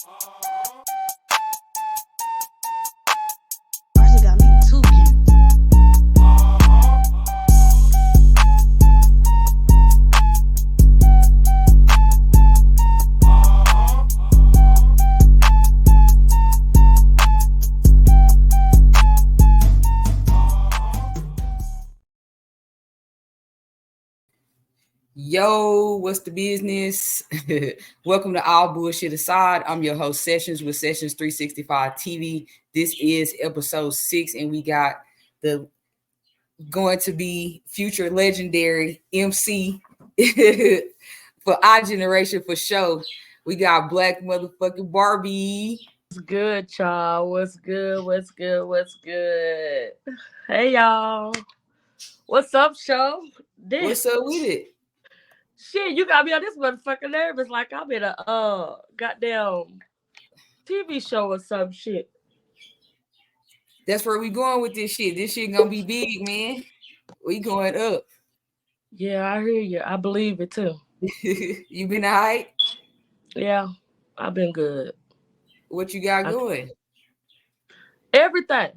Marcy got me too cute. Yo, what's the business? Welcome to All Bullshit Aside. I'm your host, Sessions with Sessions 365 TV. This is episode 6, and we got the going to be future legendary MC for our generation for sure. We got Blacc motherfucking Barbie. What's good, y'all? What's good? What's good? What's good? Hey, y'all. What's up, show? This What's up with it? shit, you got me on this motherfucking nervous like I'm in a goddamn TV show or some shit. That's where we going with this shit. This shit gonna be big, man. We going up. Yeah, I hear you. I believe it too. You been alright? Yeah, I've been good. What you got I, going? everything.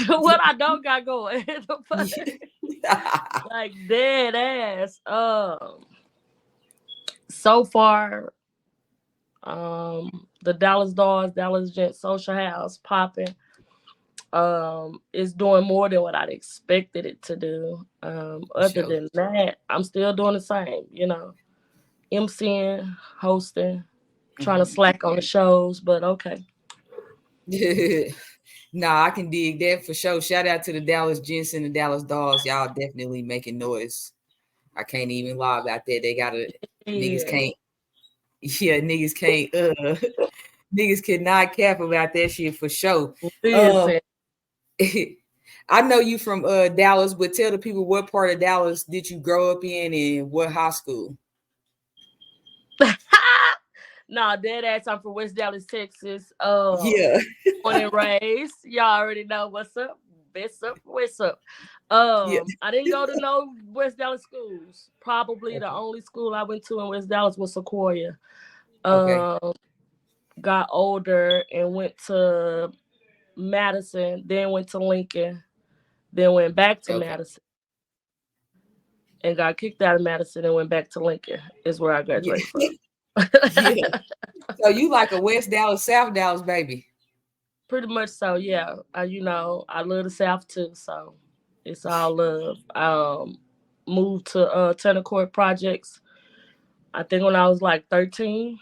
What I don't got going. Like dead ass. So far, the Dallas Dolls, Dallas Gent Social House popping. It's doing more than what I'd expected it to do. Other Sure. than that, I'm still doing the same, MCing, hosting, trying to slack on the shows, but okay. Nah, I can dig that for sure. Shout out to the Dallas Gents and the Dallas Dogs. Y'all definitely making noise. I can't even lie about that. They gotta niggas Yeah. can't niggas can't niggas cannot cap about that shit for sure. Um Listen, I know you from Dallas, but tell the people what part of Dallas did you grow up in and what high school? no, dead ass. I'm from West Dallas, Texas. Yeah. Born and raised. Y'all already know what's up. What's up? What's up? Yeah. I didn't go to no West Dallas schools. Probably the Okay. only school I went to in West Dallas was Sequoia. Okay. Um, got older and went to Madison, then went to Lincoln, then went back to Okay. Madison, and got kicked out of Madison and went back to Lincoln. Is where I Yeah. graduated from. Yeah. So you like a West Dallas, South Dallas baby. Pretty much so, yeah. I love the South too, so it's all love. Moved to Tenor Court Projects. I think when I was like 13.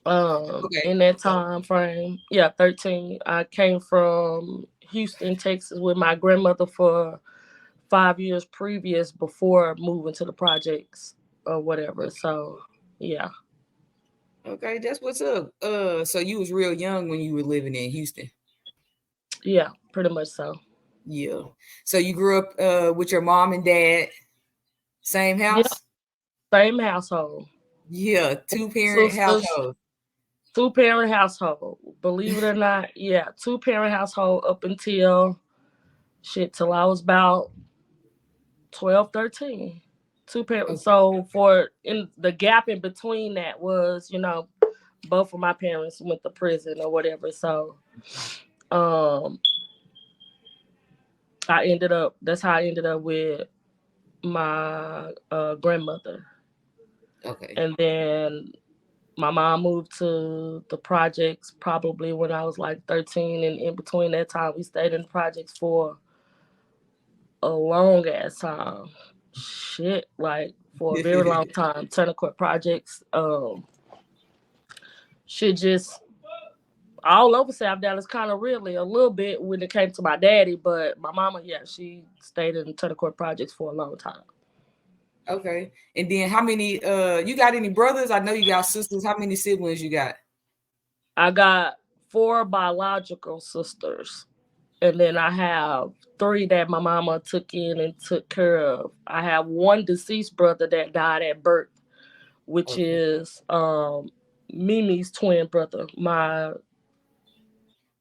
Okay. In that time frame, yeah, 13. I came from Houston, Texas, with my grandmother for 5 years previous before moving to the projects or whatever. Okay. So, yeah, Okay, that's what's up. So you was real young when you were living in Houston. yeah, pretty much so. Yeah. So you grew up with your mom and dad, same Yeah, house? same household. Yeah, two-parent Sisters, household. 2 parent household. Believe it or not, yeah, 2 parent household up until shit till I was about 12, 13. 2 parents. Okay. So for in the gap in between that was, both of my parents went to prison or whatever. So um that's how I ended up with my grandmother. Okay. And then my mom moved to the projects probably when I was like 13. And in between that time, we stayed in the projects for a long ass time. Shit, like for a very long time. Turner Court Projects. Shit just all over South Dallas, kind of really a little bit when it came to my daddy, but my mama, yeah, she stayed in Turner Court Projects for a long time. Okay. And then how many you got any brothers? I know you got sisters. How many siblings you got? I got 4 biological sisters, and then I have 3 that my mama took in and took care of. I have one deceased brother that died at birth, which Okay. is Mimi's twin brother. My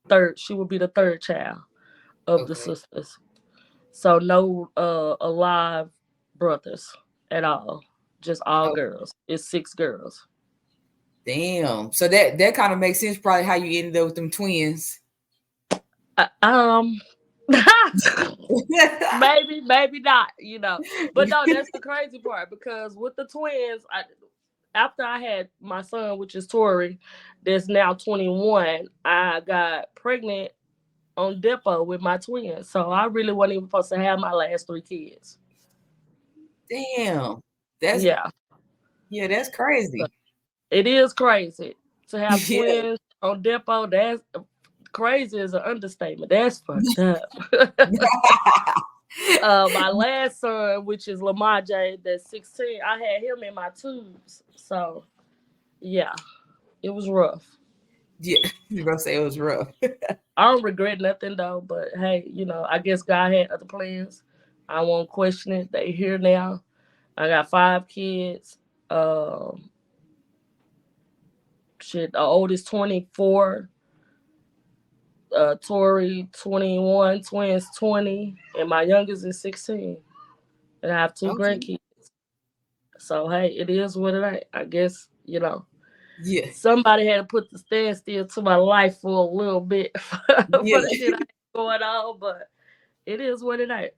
third, she would be the third child of the Okay. sisters. So no alive brothers at all. Just all Oh, girls. It's 6 girls. Damn. So that kind of makes sense. Probably how you ended up with them twins. Um, maybe not, But no, that's the crazy part because with the twins, after I had my son, which is Tori, that's now 21, I got pregnant on Depot with my twins. So I really wasn't even supposed to have my last 3 kids. Damn. That's Yeah. that's crazy. It is crazy to have Yeah. twins on Depot. That's crazy is an understatement. That's fucked up. My last son, which is Lamar J, that's 16, I had him in my tubes. So yeah, it was rough. Yeah. You gonna say it was rough. I don't regret nothing though, but hey, I guess God had other plans. I won't question it. They here now. I got 5 kids. Um, the oldest 24, Tori 21, twins 20, and my youngest is 16. And I have 2 Okay. grandkids. So hey, it is what it ain't. I guess, Yeah. somebody had to put the standstill to my life for a little bit for Yeah. the shit I had going on, but it is what it ain't.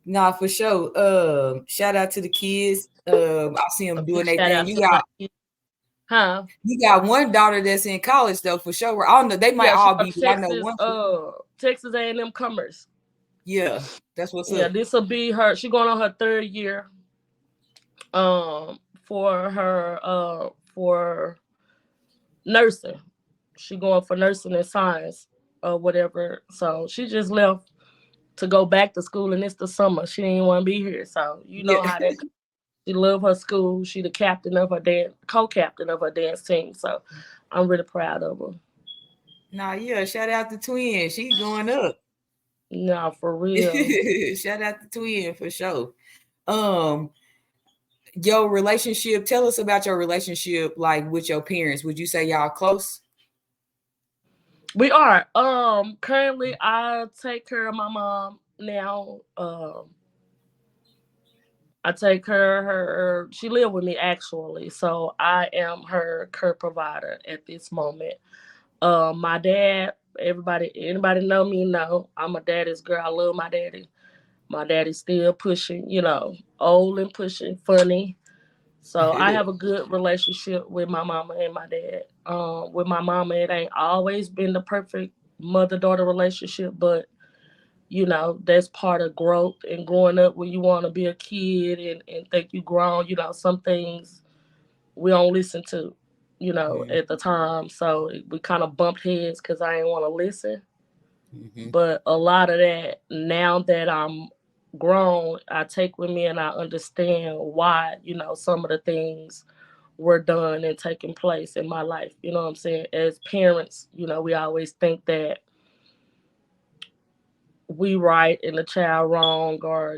Nah, for sure. Shout out to the kids. I see A them big doing their shout thing. out to my kids. Huh? You got one daughter that's in college though, for sure. I don't know. They might Yeah, she all go be, to but I know one. Texas A&M Commerce. Yeah, that's what's Yeah, up. this will be her. She going on her 3rd year. For her for nursing. She going for nursing and science or whatever. So she just left to go back to school, and it's the summer. She didn't want to be here. So you Yeah. know how that. She love her school. She the captain of her co-captain of her dance team. So I'm really proud of her. Nah, yeah. Shout out to twin. She going up. Nah, for real. Shout out to twin for sure. Um, your relationship. Tell us about your relationship, like with your parents. Would you say y'all close? We are. Currently I take care of my mom now. I take her she live with me actually. So I am her care provider at this moment. My dad, anybody know me know I'm a daddy's girl. I love my daddy. My daddy's still pushing, old and pushing, funny. So I have a good relationship with my mama and my dad. With my mama, it ain't always been the perfect mother-daughter relationship, but that's part of growth and growing up when you want to be a kid and think you grown. Some things we don't listen to, Mhm, at the time. So we kind of bumped heads because I didn't want to listen. mhm. But a lot of that, now that I'm grown, I take with me and I understand why, some of the things were done and taking place in my life. You know what I'm saying? As parents, we always think that we right and the child wrong, or,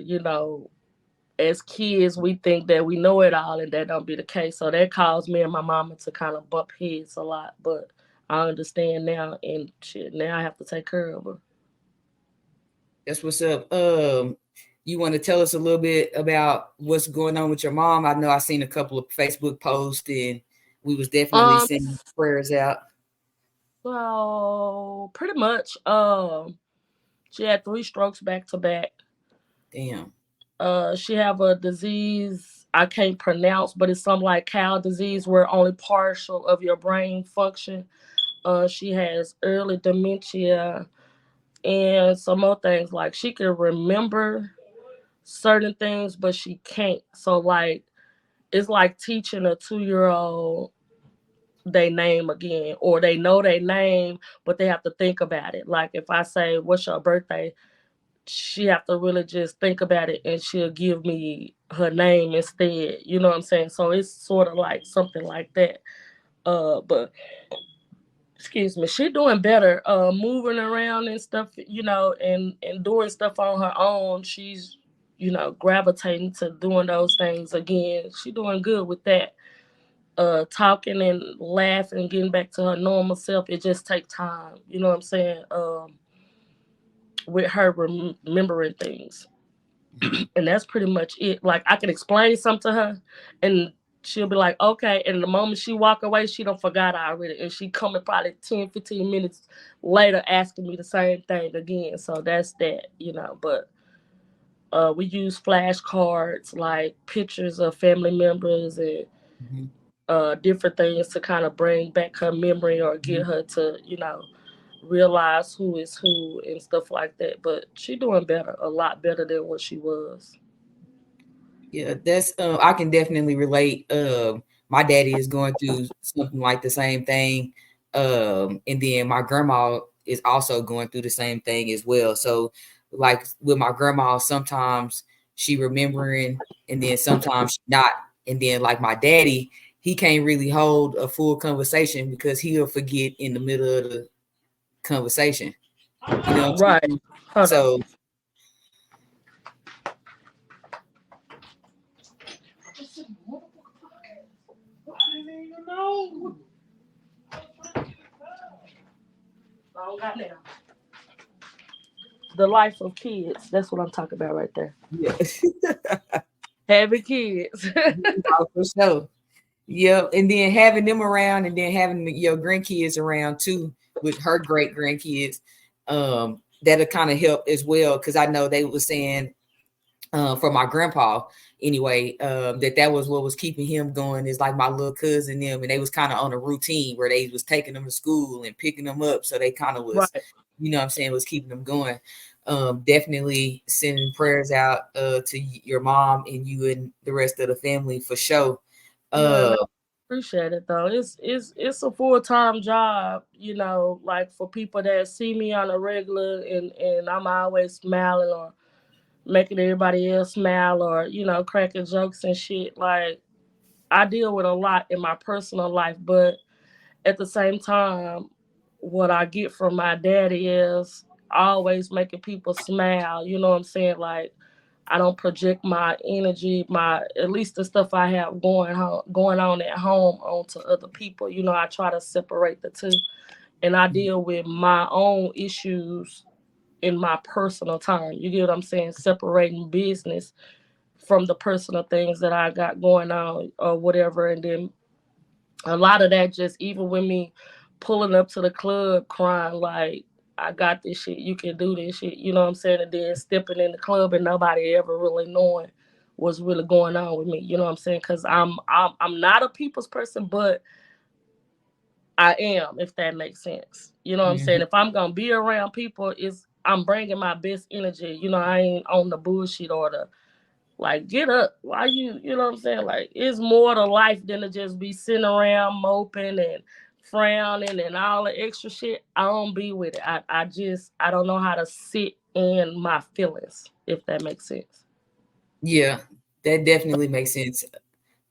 as kids, we think that we know it all, and that don't be the case. So that caused me and my mama to kind of bump heads a lot. But I understand now, and shit, now I have to take care of her. That's what's up. You want to tell us a little bit about what's going on with your mom? I know I seen a couple of Facebook posts, and we was definitely Um, sending prayers out. so pretty much, she had 3 strokes back to back. Damn. She have a disease I can't pronounce, but it's something like cow disease where only partial of your brain function. She has early dementia and some more things. Like she can remember certain things, but she can't. So like it's like teaching a 2-year old they name again, or they know their name, but they have to think about it. Like if I say, "What's your birthday?" she have to really just think about it, and she'll give me her name instead. You know what I'm saying? So it's sort of like something like that. But excuse me, she doing better. Moving around and stuff, and doing stuff on her own. She's, gravitating to doing those things again. She doing good with that. Talking and laughing and getting back to her normal self. It just take time. You know what I'm saying? With her remembering things. Mhm. And that's pretty much it. Like I can explain something to her, and she'll be like, okay. And the moment she walk away, she don't forgot already. And she coming probably 10, 15 minutes later asking me the same thing again. So that's that, But we use flashcards, like pictures of family members and Mhm. different things to kind of bring back her memory or get Mhm. her to, realize who is who and stuff like that. But she doing better, a lot better than what she was. Yeah, that's I can definitely relate. My daddy is going through something like the same thing. And then my grandma is also going through the same thing as well. So like with my grandma, sometimes she remembering and then sometimes she not. And then like my daddy, he can't really hold a full conversation because he'll forget in the middle of the conversation. You know what I'm Right. saying? Hold on. So I didn't even know. I don't got now. The life of kids. That's what I'm talking about right there. yeah. Having kids. For sure. Yeah, and then having them around, and then having your grandkids around too, with her great grandkids, that'll kind of help as well. Because I know they were saying, for my grandpa anyway, that was what was keeping him going. Is like my little cousin them, and they was kind of on a routine where they was taking them to school and picking them up, so they kind of was, Right. what I'm saying, was keeping them going. Definitely sending prayers out to your mom and you and the rest of the family for sure. Yeah, and Uh, I appreciate it though. It's a full-time job, like for people that see me on a regular and I'm always smiling or making everybody else smile or, cracking jokes and shit. Like I deal with a lot in my personal life, but at the same time, what I get from my daddy is always making people smile. You know what I'm saying? Like I don't project my energy, my at least the stuff I have going on at home onto other people. I try to separate the two, and I deal with my own issues in my personal time. You get what I'm saying? Separating business from the personal things that I got going on or whatever, and then a lot of that just even with me pulling up to the club crying like I got this shit, you can do this shit, you know what I'm saying? And then stepping in the club and nobody ever really knowing what's really going on with me, you know what I'm saying? Because I'm not a people's person, but I am, if that makes sense. You know what I'm saying? mhm. If I'm gonna be around people, it's I'm bringing my best energy. I ain't on the bullshit or the like, get up. Why you know what I'm saying? Like, it's more to life than to just be sitting around moping and frowning and all the extra shit. I don't be with it. I don't know how to sit in my feelings, if that makes sense. Yeah, that definitely makes sense.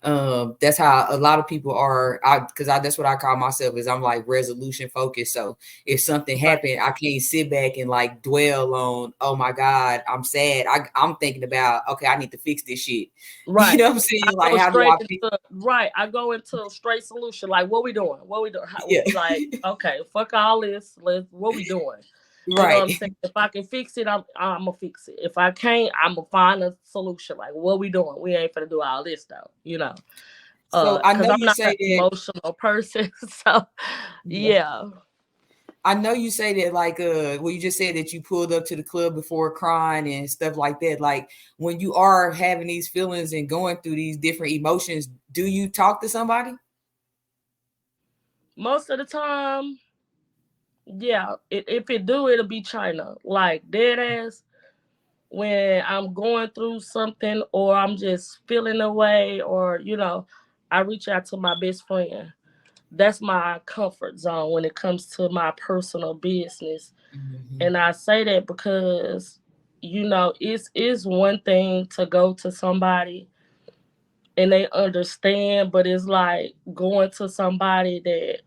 That's how a lot of people are. Because that's what I call myself, is I'm like resolution focused. So if something Right. happened, I can't sit back and like dwell on, oh my God, I'm sad. I'm thinking about, okay, I need to fix this shit. You Right. know what I'm I saying? Like, go how do straight I fix? into right. I go into a straight solution. Like, what we doing? What we doing? Yeah, Like, okay, fuck all this. Let's what we doing? You know what I'm right. saying? If I can fix it, I'm gonna fix it. If I can't, I'm gonna find a solution. Like, what we doing? We ain't gonna do all this though. So I Because know I'm you not an say that. emotional person. So, Yeah. yeah. I know you say that, like, well, you just said that you pulled up to the club before crying and stuff like that. Like, when you are having these feelings and going through these different emotions, do you talk to somebody? Most of the time, yeah. If it do, it'll be China. Like dead ass. When I'm going through something or I'm just feeling away or I reach out to my best friend. That's my comfort zone when it comes to my personal business. Mhm. And I say that because it's one thing to go to somebody and they understand, but it's like going to somebody that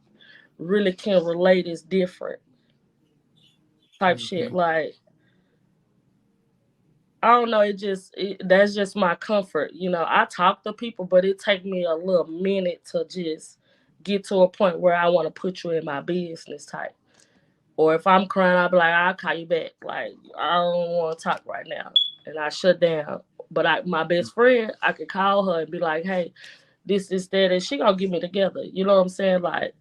really can relate is different type shit. Mhm. Like I don't know. That's just my comfort. I talk to people, but it take me a little minute to just get to a point where I want to put you in my business type. Or if I'm crying, I'll be like, I'll call you back. Like I don't want to talk right now, and I shut down. But my best friend, I could call her and be like, hey, this, that, and she gonna get me together. You know what I'm saying? Like,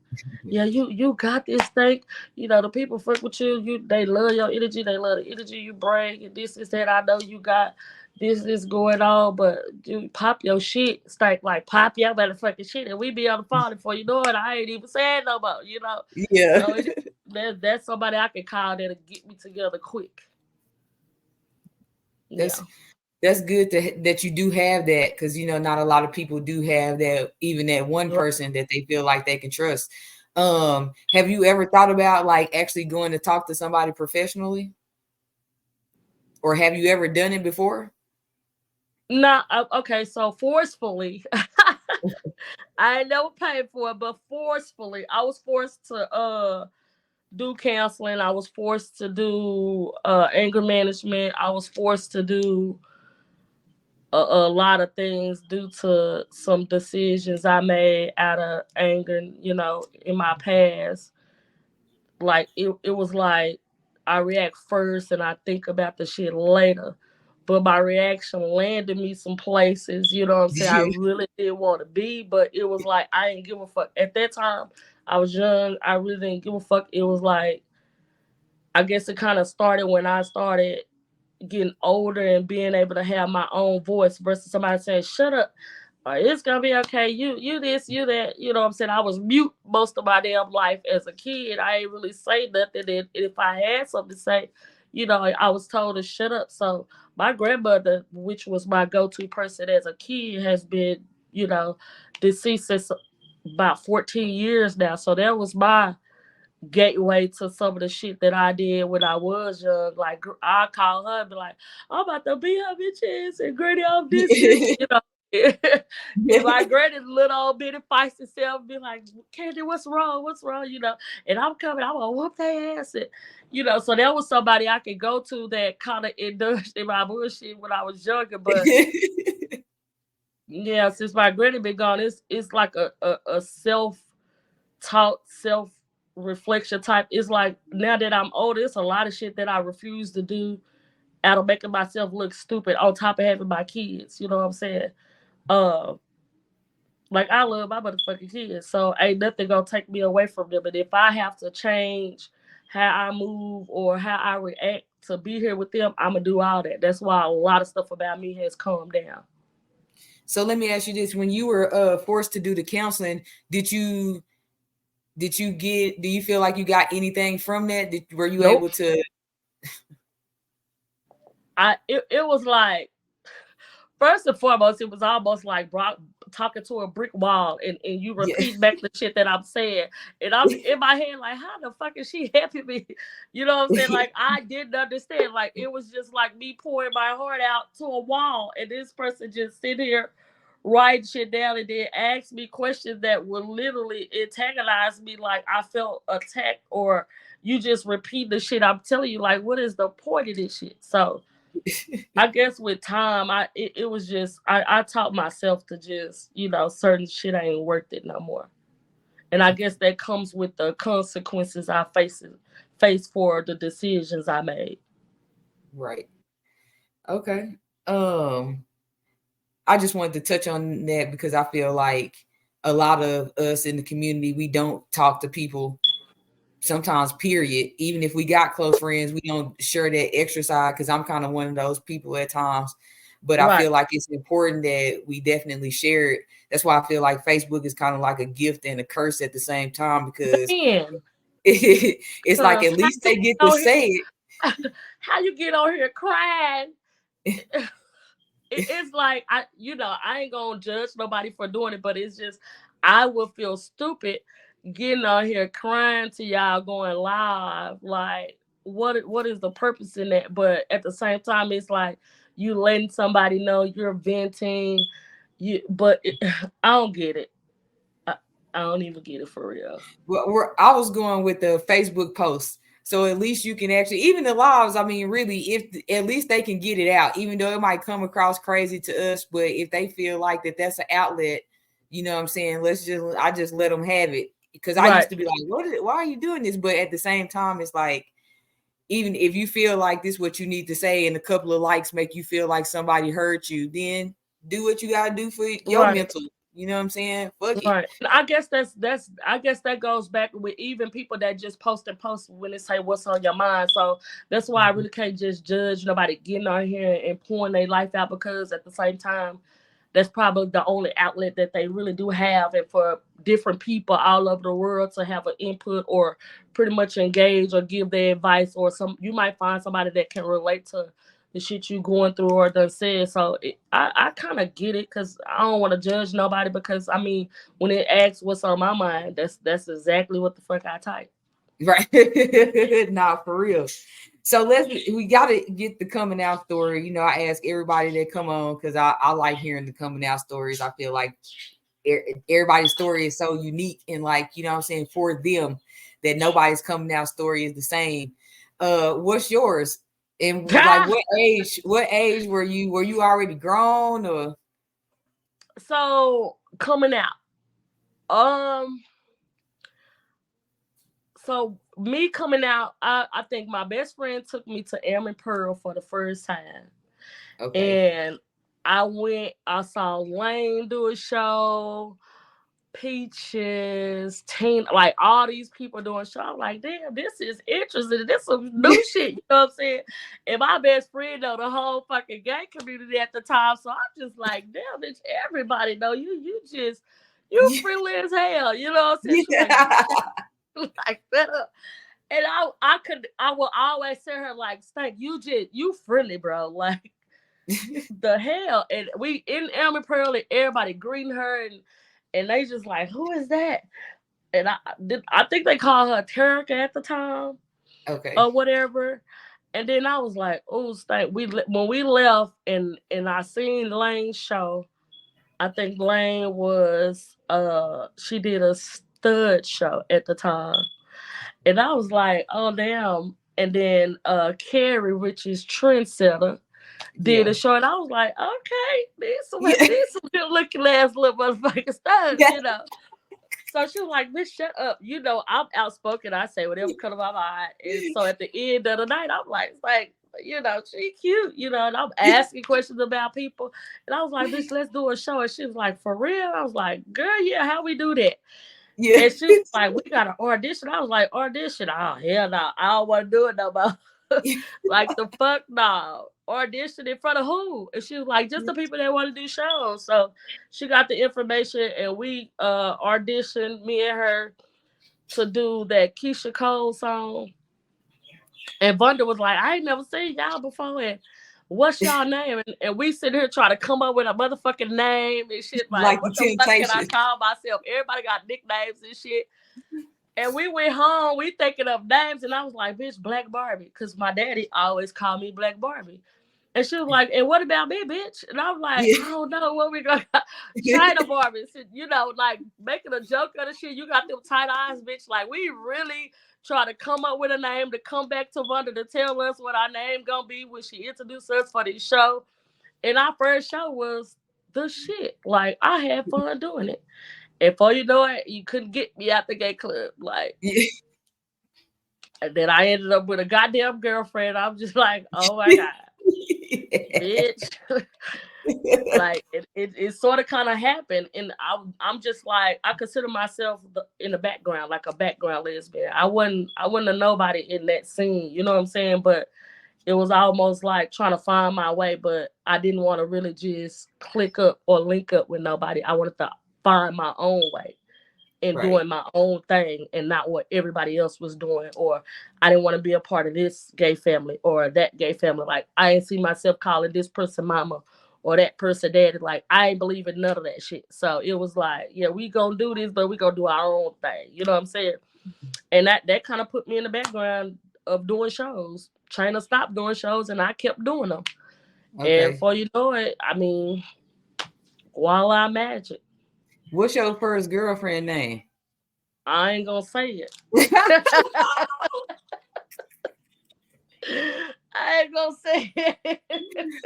yeah, you got this thing. You know, the people fuck with you. They love your energy. They love the energy you bring. And this is that. I know you got this is going on, but you pop your shit. Stank like pop your motherfucking shit, and we be on the phone before you know it. I ain't even saying no more. You know. Yeah. So that's somebody I can call that'll get me together quick. That's good that you do have that, because not a lot of people do have that, even that one person that they feel like they can trust. Have you ever thought about like actually going to talk to somebody professionally, or have you ever done it before? No, okay, so forcefully, I ain't never paid for it, but forcefully, I was forced to do counseling. I was forced to do anger management. I was forced to do a lot of things due to some decisions I made out of anger, in my past. Like it was like I react first and I think about the shit later. But my reaction landed me some places, you know what I'm saying? I really didn't want to be, but it was like I didn't give a fuck. At that time, I was young. I really didn't give a fuck. It was like, I guess it kind of started when I started getting older and being able to have my own voice versus somebody saying, shut up. It's gonna be okay. You this, you that. You know what I'm saying? I was mute most of my damn life as a kid. I ain't really say nothing. And if I had something to say, I was told to shut up. So my grandmother, which was my go-to person as a kid, has been, deceased since about 14 years now. So that was my gateway to some of the shit that I did when I was young. Like I call her and be like, I'm about to be her bitches and granny off this bitch, And my granny's little old bitty feisty self be like, Candy, what's wrong? What's wrong? And I'm coming, I'm gonna whoop their ass. And, so that was somebody I could go to that kind of indulged in my bullshit when I was younger. But yeah, since my granny been gone, it's like a self-taught, self-reflection type. It's like now that I'm older, it's a lot of shit that I refuse to do out of making myself look stupid on top of having my kids. You know what I'm saying? Uh, like I love my motherfucking kids, so ain't nothing gonna take me away from them. And if I have to change how I move or how I react to be here with them, I'm gonna do all that. That's why a lot of stuff about me has calmed down. So let me ask you this: when you were forced to do the counseling, do you feel like you got anything from that? Were you able to? It was like, first and foremost, it was almost like talking to a brick wall, and you repeat back the shit that I'm saying. And I'm in my head like, how the fuck is she helping me? You know what I'm saying? Like, I didn't understand. Like, it was just like me pouring my heart out to a wall, and this person just sit here writing shit down and then ask me questions that would literally antagonize me. Like, I felt attacked, or you just repeat the shit I'm telling you. Like, what is the point of this shit? So I guess with time, it was just I taught myself to just, certain shit ain't worth it no more. And I guess that comes with the consequences I face for the decisions I made. Right. Okay. I just wanted to touch on that because I feel like a lot of us in the community, we don't talk to people sometimes, period. Even if we got close friends, we don't share that extra side, because I'm kind of one of those people at times. But I feel like it's important that we definitely share it. That's why I feel like Facebook is kind of like a gift and a curse at the same time, because it's like at least they get to say it. How you get on here crying? It's like I ain't gonna judge nobody for doing it, but it's just I would feel stupid getting on here crying to y'all going live. Like, what is the purpose in that? But at the same time, it's like you letting somebody know you're venting. I don't get it. I don't even get it for real. Well, I was going with the Facebook post. So at least you can actually, even the lives, I mean, really, if at least they can get it out, even though it might come across crazy to us, but if they feel like that's an outlet, you know what I'm saying? I just let them have it. Because I used to be like, why are you doing this? But at the same time, it's like, even if you feel like this is what you need to say and a couple of likes make you feel like somebody hurt you, then do what you got to do for your mental, You know what I'm saying? Fuck it. Right. I guess that goes back with even people that just post when they say what's on your mind. So that's why I really can't just judge nobody getting on here and pouring their life out, because at the same time, that's probably the only outlet that they really do have. And for different people all over the world to have an input or pretty much engage or give their advice, or you might find somebody that can relate to the shit you going through or done said. So I kind of get it, because I don't want to judge nobody, because I mean, when it asks what's on my mind, that's exactly what the fuck I type. Right. Nah, for real. So we gotta get the coming out story. You know, I ask everybody that come on, because I like hearing the coming out stories. I feel like everybody's story is so unique, and like, you know what I'm saying, for them, that nobody's coming out story is the same. What's yours? And like what age were you already grown, or? So coming out. So me coming out, I think my best friend took me to Elm and Pearl for the first time. Okay. And I saw Lane do a show, Peaches, Tina, like all these people doing show. I'm like, damn, this is interesting. This is some new shit. You know what I'm saying? And my best friend know the whole fucking gay community at the time. So I'm just like, damn, bitch, everybody know you. You friendly as hell. You know what I'm saying? She's like, like that up. And I will always say her like, Stank, you friendly, bro. Like the hell. And we in Elm and Pearl, and everybody greeting her, and they just like, who is that? And I think they called her Terica at the time, Okay. or whatever. And then I was like, oh, Stank. When we left, and I seen Lane's show. I think Lane was she did a stud show at the time. And I was like, oh damn. And then Carrie, which is Trendsetter, did Yeah. a show, and I was like, okay, these some Yeah. good looking ass little motherfucking stuff, Yeah. you know. So she was like, bitch, shut up. You know, I'm outspoken. I say whatever comes to my mind. And so at the end of the night, I'm like, you know, she cute, you know, and I'm asking questions about people. And I was like, bitch, let's do a show. And she was like, for real? I was like, girl, yeah, how we do that? Yeah. And she was like, we got an audition. I was like, audition? Oh, hell no. I don't want to do it no more. Like, the fuck no. Audition in front of who? And she was like, just the people that want to do shows. So she got the information, and we auditioned, me and her, to do that Keisha Cole song. And Vonda was like, I ain't never seen y'all before. And what's y'all name? And we sit here trying to come up with a motherfucking name and shit. Like, Like the what the fuck can I Temptation. call myself? Everybody got nicknames and shit. And we went home, we thinking of names, and I was like, bitch, Blacc Barbie. Because my daddy always called me Blacc Barbie. And she was like, and what about me, bitch? And I was like, Yeah. I don't know what we gonna China Barbie. You know, like making a joke of the shit. You got them tight eyes, bitch. Like, we really try to come up with a name to come back to Vonda to tell us what our name gonna be when she introduced us for this show. And our first show was the shit. Like, I had fun doing it. And before you know it, you couldn't get me out the gay club. Like, Yeah. and then I ended up with a goddamn girlfriend. I'm just like, oh my God, bitch. Like, it sort of kind of happened. And I'm just like, I consider myself in the background, like a background lesbian. I wasn't a nobody in that scene. You know what I'm saying? But it was almost like trying to find my way, but I didn't want to really just click up or link up with nobody. I wanted to find my own way and Right. doing my own thing and not what everybody else was doing. Or I didn't want to be a part of this gay family or that gay family. Like, I ain't see myself calling this person mama or that person daddy. Like, I ain't believe in none of that shit. So it was like, yeah, we gonna do this, but we gonna do our own thing. You know what I'm saying? And that kind of put me in the background of doing shows. China stopped doing shows, and I kept doing them. And Okay. before you know it, I mean, voila, magic. What's your first girlfriend name? I ain't gonna say it. I ain't gonna say it.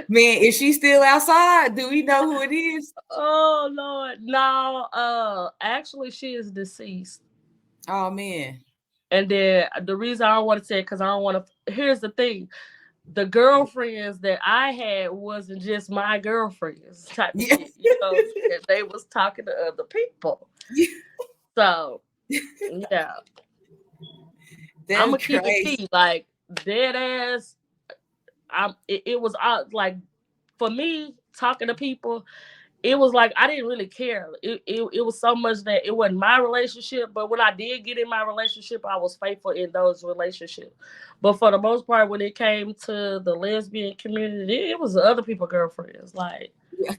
Man, is she still outside? Do we know who it is? Oh Lord, no. Actually, she is deceased. Oh man. And then the reason I don't want to say it, because I don't want to. Here's the thing: the girlfriends that I had wasn't just my girlfriends type of Yeah. shit. You know what I'm saying? They was talking to other people. So yeah, I'm That's gonna keep it crazy. P. Like dead ass. It was like for me talking to people. It was like I didn't really care. It was so much that it wasn't my relationship. But when I did get in my relationship, I was faithful in those relationships. But for the most part, when it came to the lesbian community, it was the other people girlfriends. Like Yeah.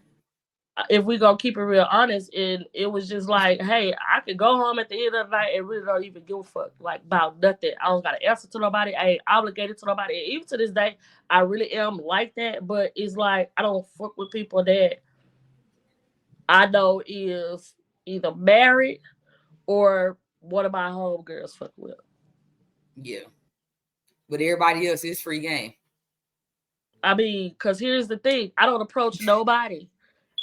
if we gonna keep it real honest, and it was just like, hey, I could go home at the end of the night and really don't even give a fuck like about nothing. I don't gotta answer to nobody. I ain't obligated to nobody. And even to this day, I really am like that. But it's like I don't fuck with people that I know is either married or one of my homegirls fuck with. Yeah. But everybody else is free game. I mean, cause here's the thing: I don't approach nobody.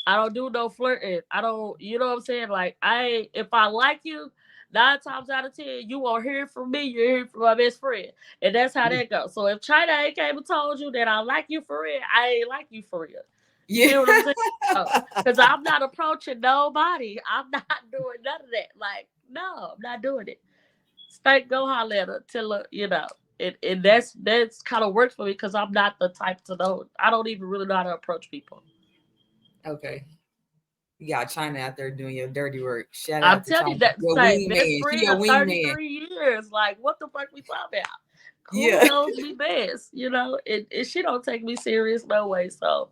I don't do no flirting. I don't, you know what I'm saying? Like, if I like you, 9 times out of 10, you won't hear from me. You're hearing from my best friend, and that's how Yeah. that goes. So if China ain't came and told you that I like you for real, I ain't like you for real. You Yeah. get what I'm saying? Because I'm not approaching nobody. I'm not doing none of that. Like, no, I'm not doing it. Straight go holler at her till you know. And that's kind of works for me because I'm not the type to know. I don't even really know how to approach people. Okay. You got China out there doing your dirty work. Shout I'm out to telling you China. that Your say best wingman. She friend your of wingman. 33 years. Like, what the fuck we talking about? Who Yeah. knows me best? You know, and she don't take me serious no way. So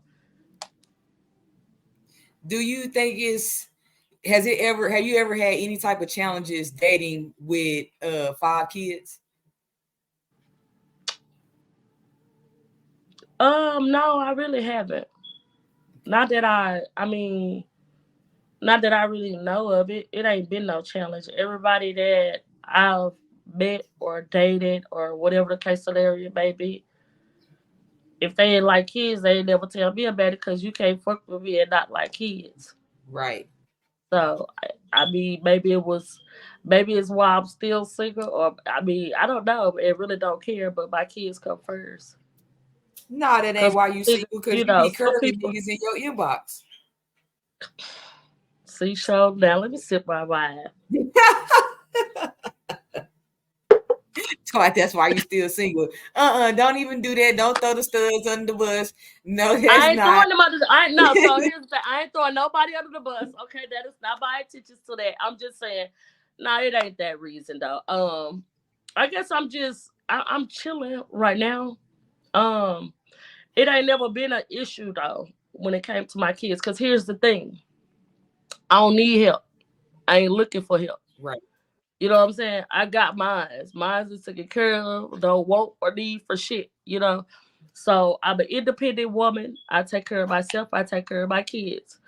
Do you think have you ever had any type of challenges dating with 5 kids? no, I really haven't. Not that I mean, not that I really know of it. It ain't been no challenge. Everybody that I've met or dated or whatever the case scenario may be, if they ain't like kids, they ain't never tell me about it because you can't fuck with me and not like kids. Right. So I mean, maybe it's why I'm still single, or I mean, I don't know. I really don't care, but my kids come first. No, that ain't Cause why you single, because you you know, be some curving people niggas in your inbox. see show now. Let me sip my wine. So that's why you still single. Don't even do that. Don't throw the studs under the bus. No, that's I ain't not. throwing them under. I know. So here's the thing. I ain't throwing nobody under the bus. Okay, that is not my intentions to that. I'm just saying, no, it ain't that reason though. I guess I'm chilling right now. Um, it ain't never been an issue though when it came to my kids. Cause here's the thing. I don't need help. I ain't looking for help. Right. You know what I'm saying? I got mine. Mine is taken care of. Don't want or need for shit. You know. So I'm an independent woman. I take care of myself. I take care of my kids.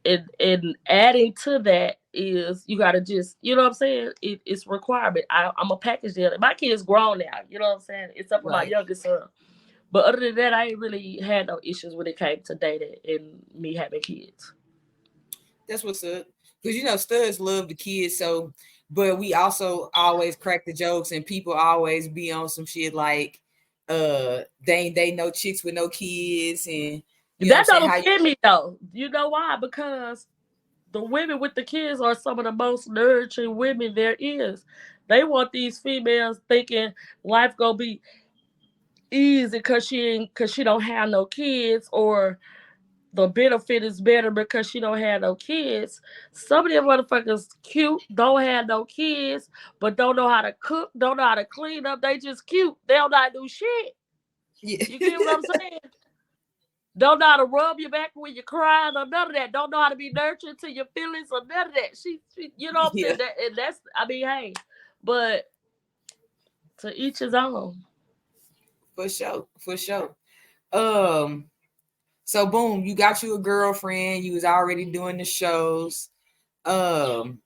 And adding to that is you gotta just you know what I'm saying. It's requirement. I'm a package deal. My kids grown now. You know what I'm saying. Except for my Right. youngest son. But other than that, I ain't really had no issues when it came to dating and me having kids. That's what's up. Because studs love the kids, so but we also always crack the jokes and people always be on some shit like they know chicks with no kids and what I'm That saying? don't How you offend me though. You know why? Because the women with the kids are some of the most nurturing women there is. They want these females thinking life gonna be easy because she don't have no kids, or the benefit is better because she don't have no kids. Some of them motherfuckers cute, don't have no kids, but don't know how to cook, don't know how to clean up. They just cute. They don't know how to do shit. yeah. You get what I'm saying? Don't know how to rub your back when you're crying or none of that. Don't know how to be nurtured to your feelings or none of that. She you know what I'm saying? Yeah, And that's, I mean, hey, but to each his own. for sure. For sure. Um so boom, you got you a girlfriend, you was already doing the shows. Um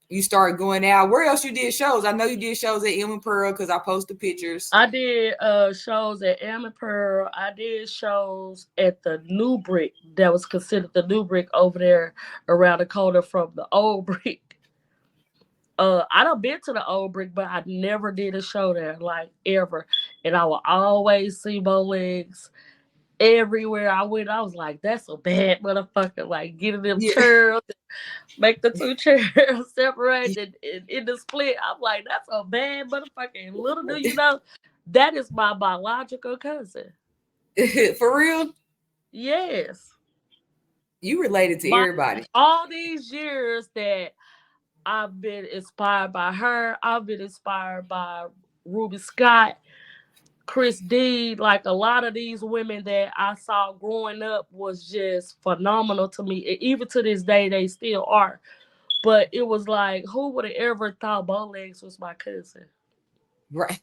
you started going out. Where else you did shows? I know you did shows at Emma Pearl because I posted pictures. I did shows at Am and Pearl. I did shows at the New Brick that was considered the New Brick over there around the corner from the Old Brick. I done been to the Old Brick, but I never did a show there, like ever. and I would always see Bowlegs everywhere I went. I was like, that's a bad motherfucker. Like getting them Yeah. chairs, make the two chairs separate and in the split. I'm like, that's a bad motherfucker. And little do you know, that is my biological cousin. For real? Yes. You related to everybody. All these years that I've been inspired by her, I've been inspired by Ruby Scott, Chris D. Like a lot of these women that I saw growing up was just phenomenal to me. And even to this day, they still are. But it was like, who would have ever thought Bowlegs was my cousin? Right.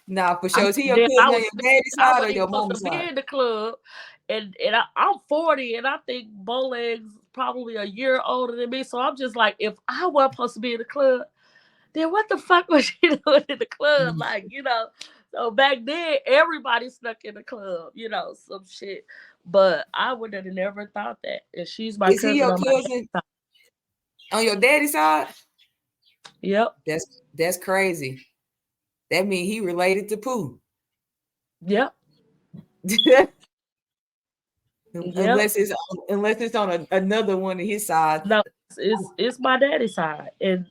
Nah, for I sure. Is he mean, your then cousin on your daddy's I side or wasn't even your supposed mama's to be side? in the club. And I'm 40, and I think Bowlegs probably a year older than me. So I'm just like, if I wasn't supposed to be in the club, then what the fuck was she doing in the club? Like, so back then, everybody snuck in the club, some shit. But I would have never thought that. And she's my Is he cousin your on my cousin side. on your daddy's side? Yep. That's crazy. That means he related to Pooh. Yep. unless it's on another one of his side. No, it's my daddy's side. And,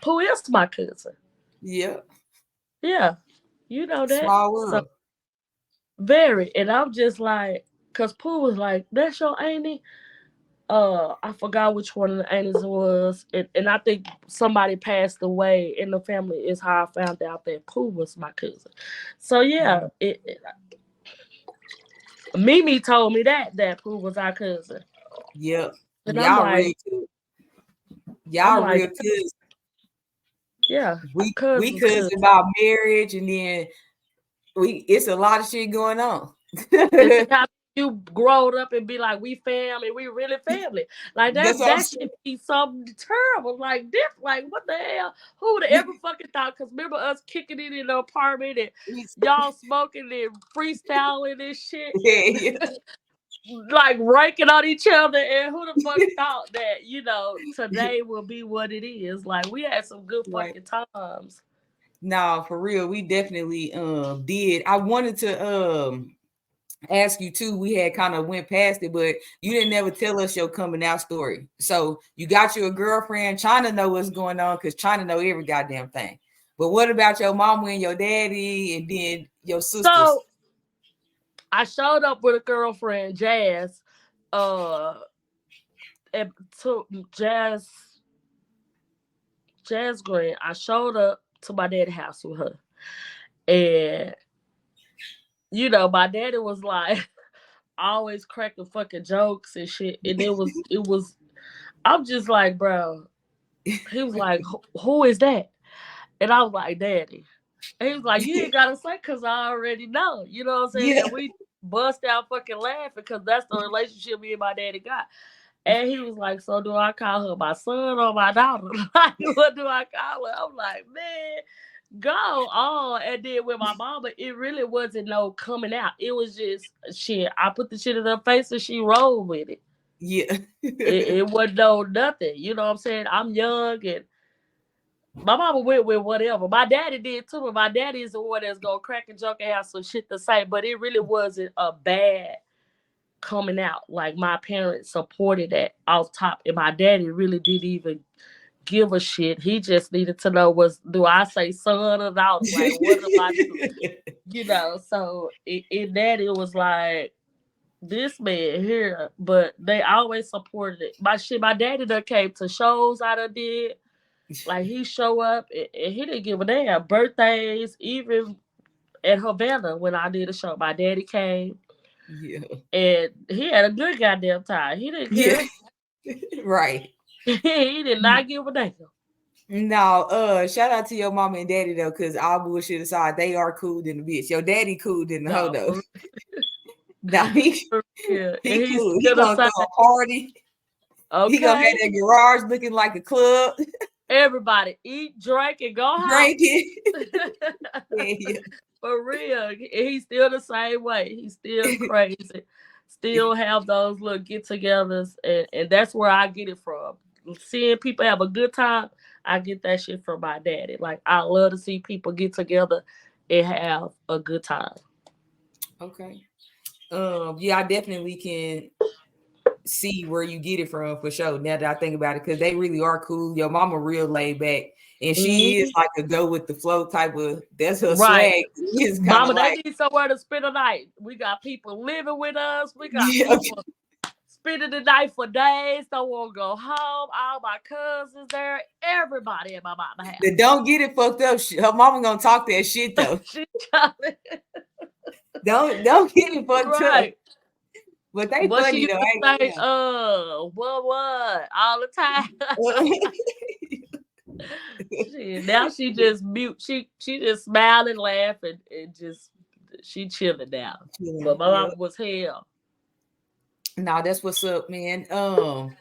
Pooh is my cousin. Yep. Yeah. You know that. Small world. So, very. And I'm just like, because Pooh was like, that's your auntie? I forgot which one of the aunties it was. And I think somebody passed away in the family is how I found out that Pooh was my cousin. So, yeah. Mimi told me that Pooh was our cousin. Yep. And Y'all real good. Y'all real good. Yeah. We cousin about marriage, and then it's a lot of shit going on. How you growed up and be like, we family, we really family. Like that should be something terrible. Like this, like what the hell? Who would have ever fucking thought? Because remember us kicking it in the apartment and y'all smoking and freestyling and shit. Yeah. Like ranking on each other, and who the fuck thought that today will be what it is? Like we had some good fucking times. No, for real, we definitely did. I wanted to ask you too. We had kind of went past it, but you didn't ever tell us your coming out story. So you got your girlfriend trying to know what's going on because trying to know every goddamn thing. But what about your mama and your daddy, and then your sisters? So I showed up with a girlfriend, Jazz. And to Jazz Green. I showed up to my daddy's house with her, and my daddy was like always cracking fucking jokes and shit. And it was. I'm just like, bro. He was like, who is that? And I was like, Daddy. And he was like, you ain't gotta say because I already know. You know what I'm saying? Yeah. And we bust out fucking laughing because that's the relationship me and my daddy got. And he was like, so do I call her my son or my daughter? Like, what do I call her? I'm like, man, go on. And then with my mama, it really wasn't no coming out. It was just shit. I put the shit in her face and she rolled with it. Yeah. it wasn't no nothing. You know what I'm saying? I'm young and my mama went with whatever. My daddy did too, but my daddy is the one that's gonna crack a joke and have some shit to say. But it really wasn't a bad coming out. Like my parents supported that off top, and my daddy really didn't even give a shit. He just needed to know do I say son or daughter? Like what do I do? So in that it was like this man here, but they always supported it. My daddy done came to shows I done did. Like he show up and he didn't give a damn. Birthdays, even at Havana when I did a show, my daddy came. Yeah. And he had a good goddamn time. He didn't care. Yeah. Right. He did not give a damn. No, shout out to your mama and daddy though, because all bullshit aside, they are cool than the bitch. Your daddy cool than the hoe though. Now he cool. He gonna throw a party. Okay. He gonna have that garage looking like a club. Everybody eat, drink, and go home. Drinking. Yeah. For real. He's still the same way. He's still crazy. Still have those little get-togethers. And that's where I get it from. Seeing people have a good time, I get that shit from my daddy. Like, I love to see people get together and have a good time. Okay. Yeah, I definitely can see where you get it from for sure. Now that I think about it, because they really are cool. Your mama real laid back, and she is like a go with the flow type of. That's her Right. swag. It's kind Mama, of they like, need somewhere to spend the night. We got people living with us. We got yeah, people spending the night for days. Don't want to go home. All my cousins there. Everybody at my mama house. don't get it fucked up. Her mama gonna talk that shit though. She trying Don't get it fucked up. right. But they But she funny used though. to I ain't say, gonna what, all the time. Now she just mute. She just smile and laugh and just she chilling now. But my yeah. mama was hell. Nah, that's what's up, man. So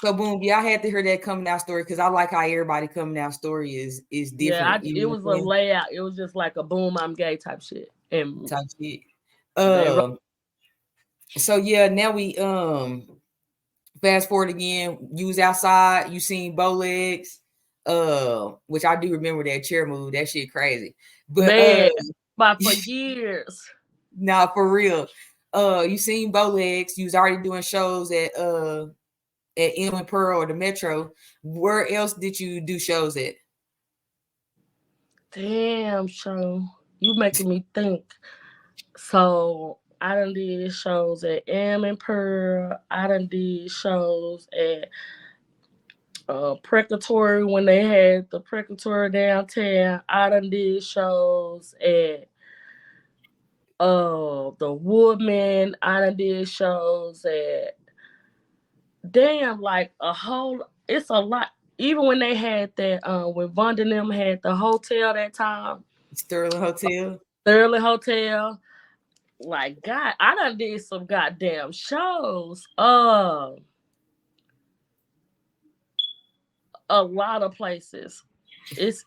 boom, yeah, I had to hear that coming out story because I like how everybody coming out story is Yeah, different. You it know was a what I'm saying? layout. It was just like a boom, I'm gay type shit. And Type shit. they wrote, So yeah, now we fast forward again. You was outside. You seen bow legs. Which I do remember that chair move. That shit crazy. But man, but for years. nah, for real. You seen bow legs. You was already doing shows at M and Pearl or the Metro. Where else did you do shows at? Damn, show. You making me think. So I done did shows at M and Pearl. I done did shows at Precatory when they had the Precatory downtown. I done did shows at the Woodman. I done did shows at damn like a whole it's a lot. Even when they had that when Von and them had the hotel that time, Sterling Hotel. Thoroughly Hotel. Like God, I done did some goddamn shows. A lot of places. It's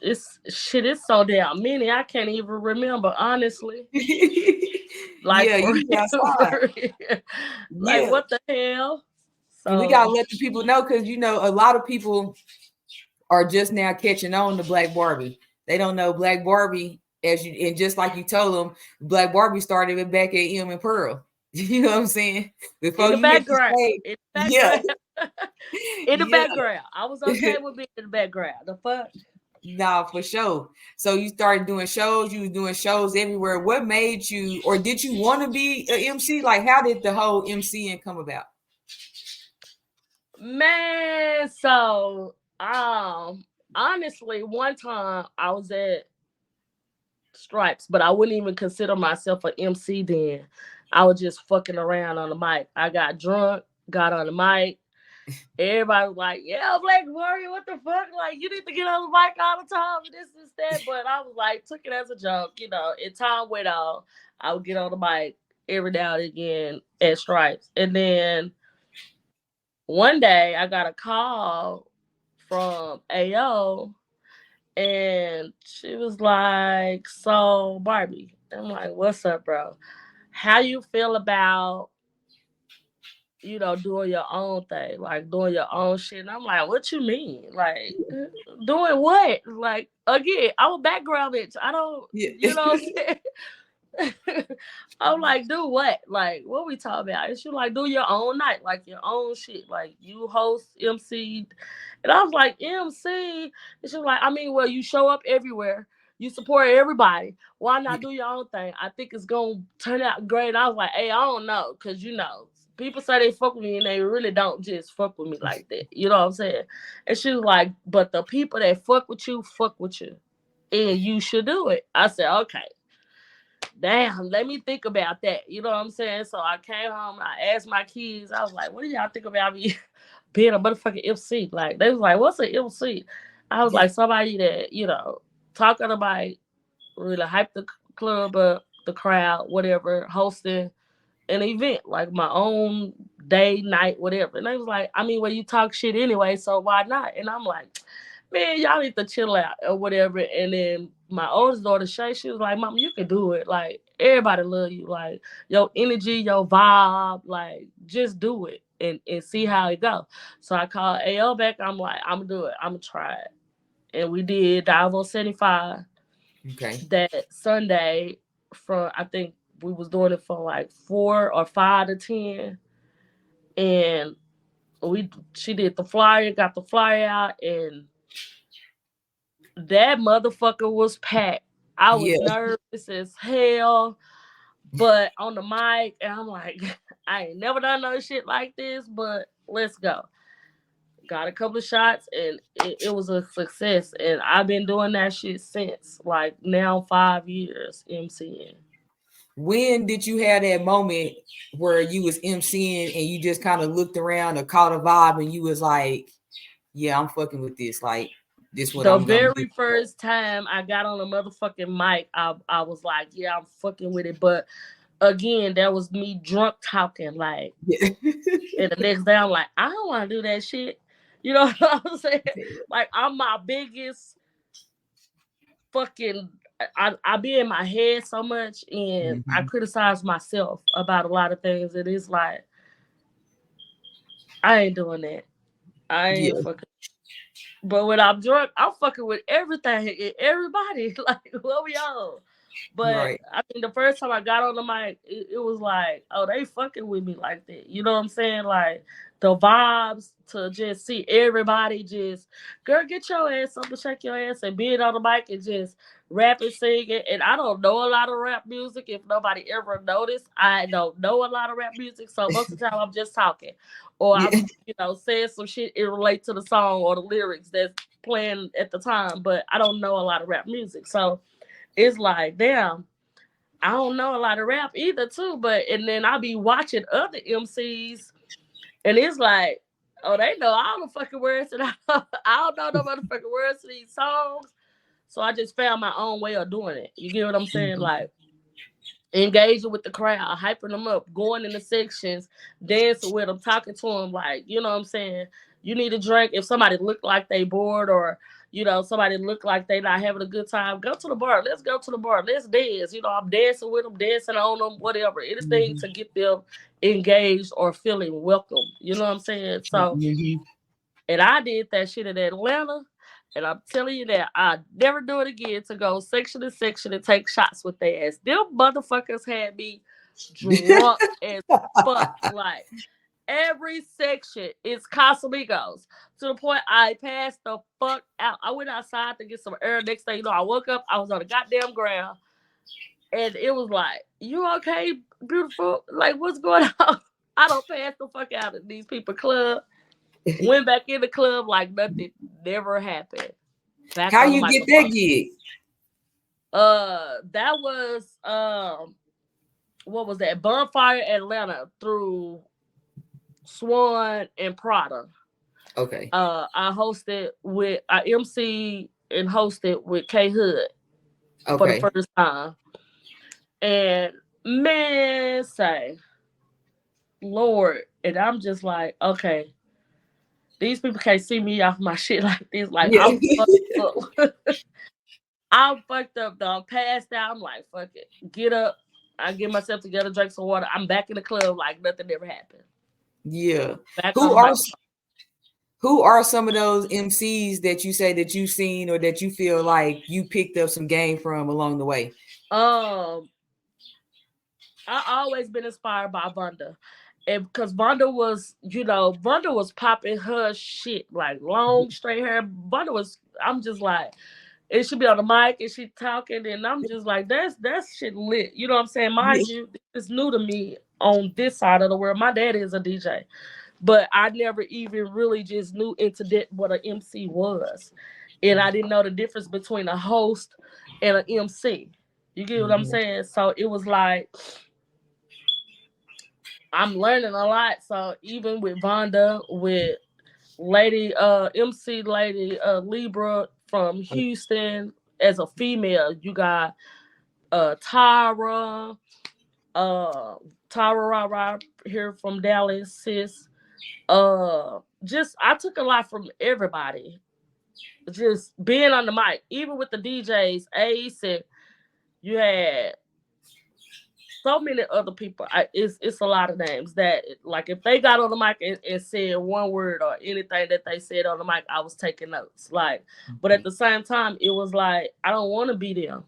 shit. It's so damn many. I can't even remember honestly. Like Yeah, for you real, outside. for real. Like Yeah. what the hell? And we gotta So let the people know because you know a lot of people are just now catching on to Blacc Barbie. They don't know Blacc Barbie as you and just like you told them, Blacc Barbie started it back at M and Pearl. You know what I'm saying? in Before the you hit the background, stage, in the yeah, background, in the yeah, background. I was okay with being in the background. The fuck. nah, for sure. So you started doing shows. You was doing shows everywhere. What made you, or did you want to be an MC? Like, how did the whole MCing come about? Man, so honestly, one time I was at Stripes, but I wouldn't even consider myself an MC then. I was just fucking around on the mic. I got drunk, got on the mic. Everybody was like, yeah, Blacc Barbie, what the fuck? Like, you need to get on the mic all the time and this and that. But I was like, took it as a joke, you know. And time went on. I would get on the mic every now and again at Stripes. And then one day I got a call from AO and she was like, so Barbie. I'm like, what's up, bro? How you feel about, doing your own thing, like doing your own shit? And I'm like, what you mean? Like, doing what? Like, again, I'm a background bitch. I don't, Yeah. what I'm saying? I'm like, do what? Like, what we talking about? And she like, do your own night, like your own shit. Like, you host, MC. And I was like, MC? And she was like, I mean, well, you show up everywhere. You support everybody. Why not do your own thing? I think it's going to turn out great. And I was like, hey, I don't know. Because, people say they fuck with me and they really don't just fuck with me like that. You know what I'm saying? And she was like, but the people that fuck with you. And you should do it. I said, okay. Damn, let me think about that. You know what I'm saying? So I came home, I asked my kids, I was like, what do y'all think about me being a motherfucking MC? Like, they was like, what's an MC? I was like, somebody that, talking about really hype the club up, the crowd, whatever, hosting an event, like my own day, night, whatever. And they was like, I mean, well, you talk shit anyway, so why not? And I'm like, man, y'all need to chill out or whatever. And then my oldest daughter, Shay, she was like, Mom, you can do it. Like, everybody love you. Like, your energy, your vibe, like, just do it and see how it go. So I called AL back. I'm like, I'm going to do it. I'm going to try it. And we did Dive on 75. Okay. that Sunday from, I think we was doing it from like 4 or 5 to 10, and she did the flyer, got the flyer out, and that motherfucker was packed. I Yeah. was nervous as hell, but on the mic, and I'm like, I ain't never done no shit like this, but let's go. Got a couple of shots, and it was a success. And I've been doing that shit since, like now 5 years MCing. When did you have that moment where you was MCing and you just kind of looked around or caught a vibe and you was like, yeah, I'm fucking with this. Like, this what The I'm gonna do. very first time I got on a motherfucking mic, I was like, yeah, I'm fucking with it. But again, that was me drunk talking. Like, Yeah. and the next day, I'm like, I don't want to do that shit. You know what I'm saying? Like, I'm my biggest fucking. I be in my head so much, and I Mhm. criticize myself about a lot of things. It is like, I ain't doing that. I ain't Yeah. fucking. But when I'm drunk, I'm fucking with everything and everybody. Like, what we on? But Right. I mean, the first time I got on the mic, it was like, oh, they fucking with me like that. You know what I'm saying? Like the vibes to just see everybody just, girl, get your ass up and shake your ass and being on the mic and just rap and sing it. And I don't know a lot of rap music. If nobody ever noticed, I don't know a lot of rap music. So most of the time I'm just talking. Or Yeah. I'm, saying some shit it relate to the song or the lyrics that's playing at the time. But I don't know a lot of rap music. So it's like, damn, I don't know a lot of rap either, too. But and then I be watching other MCs, and it's like, oh, they know all the fucking words, and I don't know no motherfucking words to these songs. So I just found my own way of doing it. You get what I'm saying? Mhm. Like engaging with the crowd, hyping them up, going in the sections, dancing with them, talking to them, like, you know what I'm saying? You need a drink. If somebody look like they bored or, somebody look like they not having a good time, go to the bar. Let's go to the bar. Let's dance. I'm dancing with them, dancing on them, whatever. Anything Mhm. to get them engaged or feeling welcome. You know what I'm saying? So, Mhm. and I did that shit in Atlanta. And I'm telling you that I never do it again to go section to section and take shots with their ass. Them motherfuckers had me drunk as fuck. Like every section is Casamigos. To the point I passed the fuck out. I went outside to get some air. Next thing you know, I woke up, I was on the goddamn ground. And it was like, you okay, beautiful? Like, what's going on? I don't pass the fuck out at these people club. Went back in the club like nothing never happened. Back How on the you get that microphone. gig? That was what was that? Bonfire Atlanta through Swan and Prada. Okay. I MC and hosted with K Hood for the Okay. first time. And man, say, Lord, and I'm just like, okay, these people can't see me off my shit like this. Like Yeah. I'm fucked up. I'm fucked up though. I'm passed out. I'm like, fuck it. Get up. I get myself together, drink some water. I'm back in the club like nothing ever happened. Yeah. Back on Who the are microphone. who are some of those MCs that you say that you've seen or that you feel like you picked up some game from along the way? Um, I always been inspired by Vonda. And because Vonda was popping her shit, like long straight hair. I'm just like, it should be on the mic and she talking, and I'm just like, that's shit lit. You know what I'm saying? Yeah. Mind you, it's new to me on this side of the world. My dad is a DJ. But I never even really just knew into depth what an MC was. And I didn't know the difference between a host and an MC. You get what I'm Mhm. saying? So it was like I'm learning a lot. So even with Vonda, with MC Lady Libra from Houston as a female, you got Tyra, uh Tyra Ra here from Dallas, sis. Just I took a lot from everybody. Just being on the mic, even with the DJs, Ace, and you had so many other people. It's a lot of names that, like, if they got on the mic and said one word or anything that they said on the mic, I was taking notes. Like, but at Okay. the same time, it was like I don't want to be them.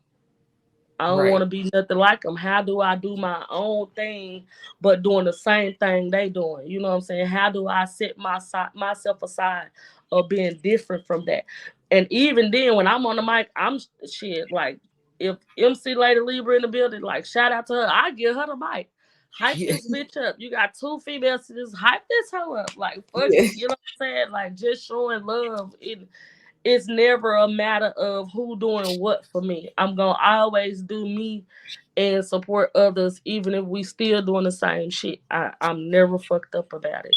I don't want to be nothing like them. How do I do my own thing, but doing the same thing they doing? You know what I'm saying? How do I set myself aside of being different from that? And even then, when I'm on the mic, I'm shit. Like, if MC Lady Libra in the building, like, shout out to her. I give her the mic. Hype this bitch up. You got 2 females to just hype this hoe up. Like, fuck it. You know what I'm saying? Like, just showing love. It's never a matter of who doing what for me. I'm gonna always do me and support others, even if we still doing the same shit. I'm never fucked up about it.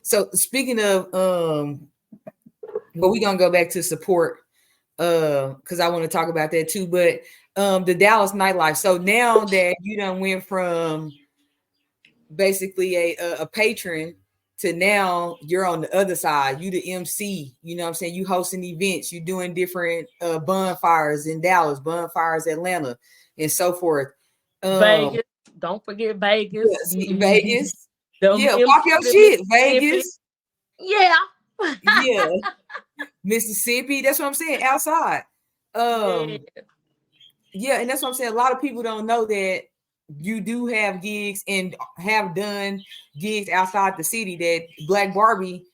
So speaking of well, we're gonna go back to support because I want to talk about that too. But the Dallas nightlife. So now that you done went from basically a patron to now you're on the other side, you the MC, you know what I'm saying? You hosting events, you doing different bonfires in Dallas, bonfires Atlanta, and so forth. Vegas, don't forget Vegas. Yes, Vegas. Yeah, MC pop your shit, Vegas. Yeah. Yeah. Mississippi, that's what I'm saying, outside. Yeah, and that's what I'm saying. A lot of people don't know that you do have gigs and have done gigs outside the city, that Blacc Barbie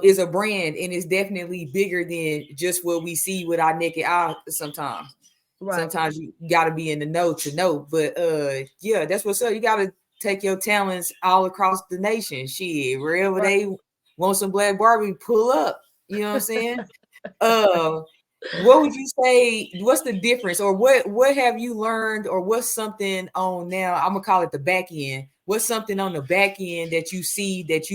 is a brand and is definitely bigger than just what we see with our naked eye sometimes. Right. Sometimes you got to be in the know to know. But yeah, that's what's up. You got to take your talents all across the nation. Shit, wherever they want some Blacc Barbie, pull up. You know what I'm saying? What would you say? What's the difference, or what have you learned, or what's something on now? I'm gonna call it the back end. What's something on the back end that you see that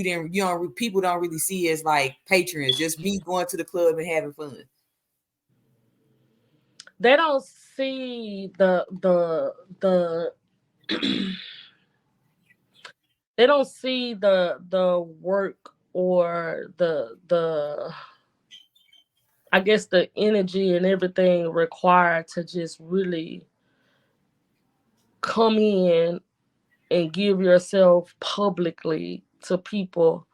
people don't really see as like patrons, just me going to the club and having fun? They don't see the they don't see the work or the I guess the energy and everything required to just really come in and give yourself publicly to people.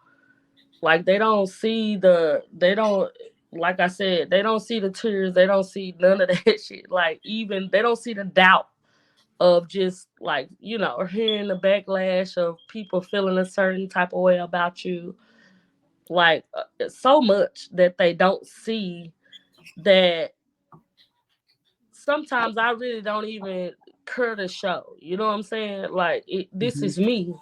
Like, they don't see like I said, they don't see the tears, they don't see none of that shit. Like, even they don't see the doubt of just, like, you know, hearing the backlash of people feeling a certain type of way about you. Like, so much that they don't see that sometimes I really don't even care to show. You know what I'm saying? Like, this is me,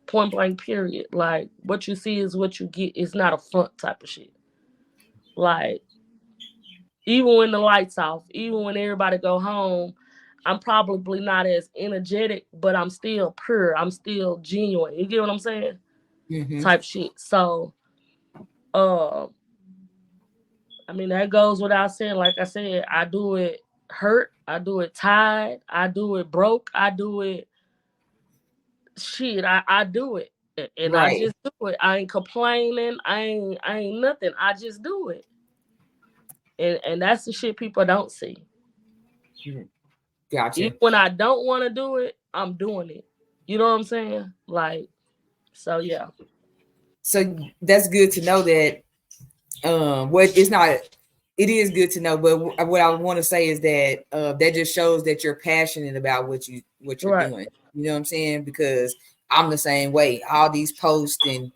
point blank, period. Like, what you see is what you get. It's not a front type of shit. Like, even when the lights off, even when everybody go home, I'm probably not as energetic, but I'm still pure. I'm still genuine. You get what I'm saying? Type shit. So, I mean, that goes without saying. Like I said, I do it hurt. I do it tired. I do it broke. I do it shit. I do it. And I just do it. I ain't complaining. I ain't nothing. I just do it. And that's the shit people don't see. Gotcha. Even when I don't want to do it, I'm doing it. You know what I'm saying? Like, so yeah. So that's good to know that it is good to know, but what I want to say is that that just shows that you're passionate about what you're doing. You know what I'm saying? Because I'm the same way. All these posts and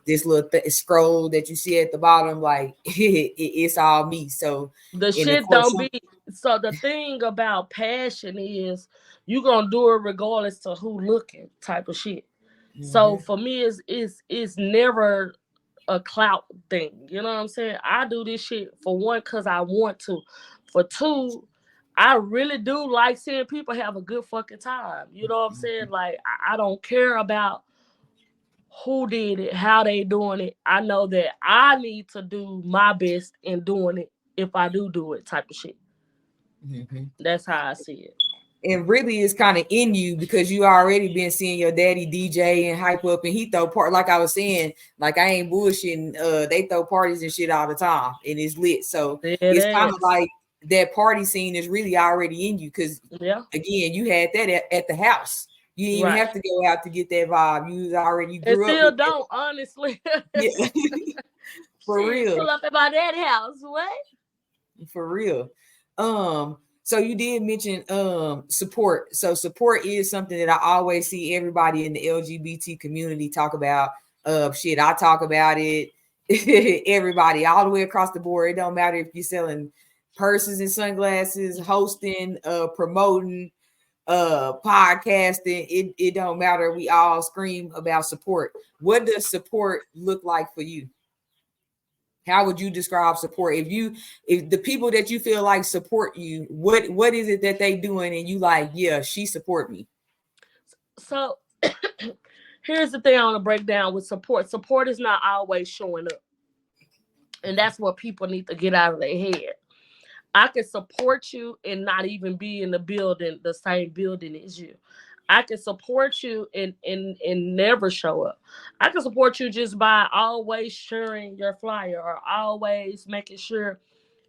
this little scroll that you see at the bottom, like it's all me. So the shit don't be. So the thing about passion is you gonna do it regardless to who looking, type of shit. So for me, it's never a clout thing. You know what I'm saying? I do this shit for one, because I want to. For two, I really do like seeing people have a good fucking time. You know what I'm saying? Like, I don't care about who did it, how they doing it. I know that I need to do my best in doing it if I do it, type of shit. That's how I see it. And really it's kind of in you, because you already been seeing your daddy DJ and hype up, and he throw part, like I was saying, like, I ain't bullshitting, they throw parties and shit all the time and it's lit. So it's kind of like that party scene is really already in you, because again, you had that at the house. You didn't even have to go out to get that vibe. You grew up. Still don't, honestly. Yeah. For real. Pull up at my dad's house. What? For real. So you did mention support. So support is something that I always see everybody in the LGBT community talk about. Shit, I talk about it. Everybody, all the way across the board. It don't matter if you're selling purses and sunglasses, hosting, promoting, podcasting. It don't matter. We all scream about support. What does support look like for you? How would you describe support? If the people that you feel like support you, what is it that they doing and you like, yeah, she support me? So here's the thing I want to break down with support. Support is not always showing up. And that's what people need to get out of their head. I can support you and not even be in the same building as you. I can support you and never show up. I can support you just by always sharing your flyer or always making sure,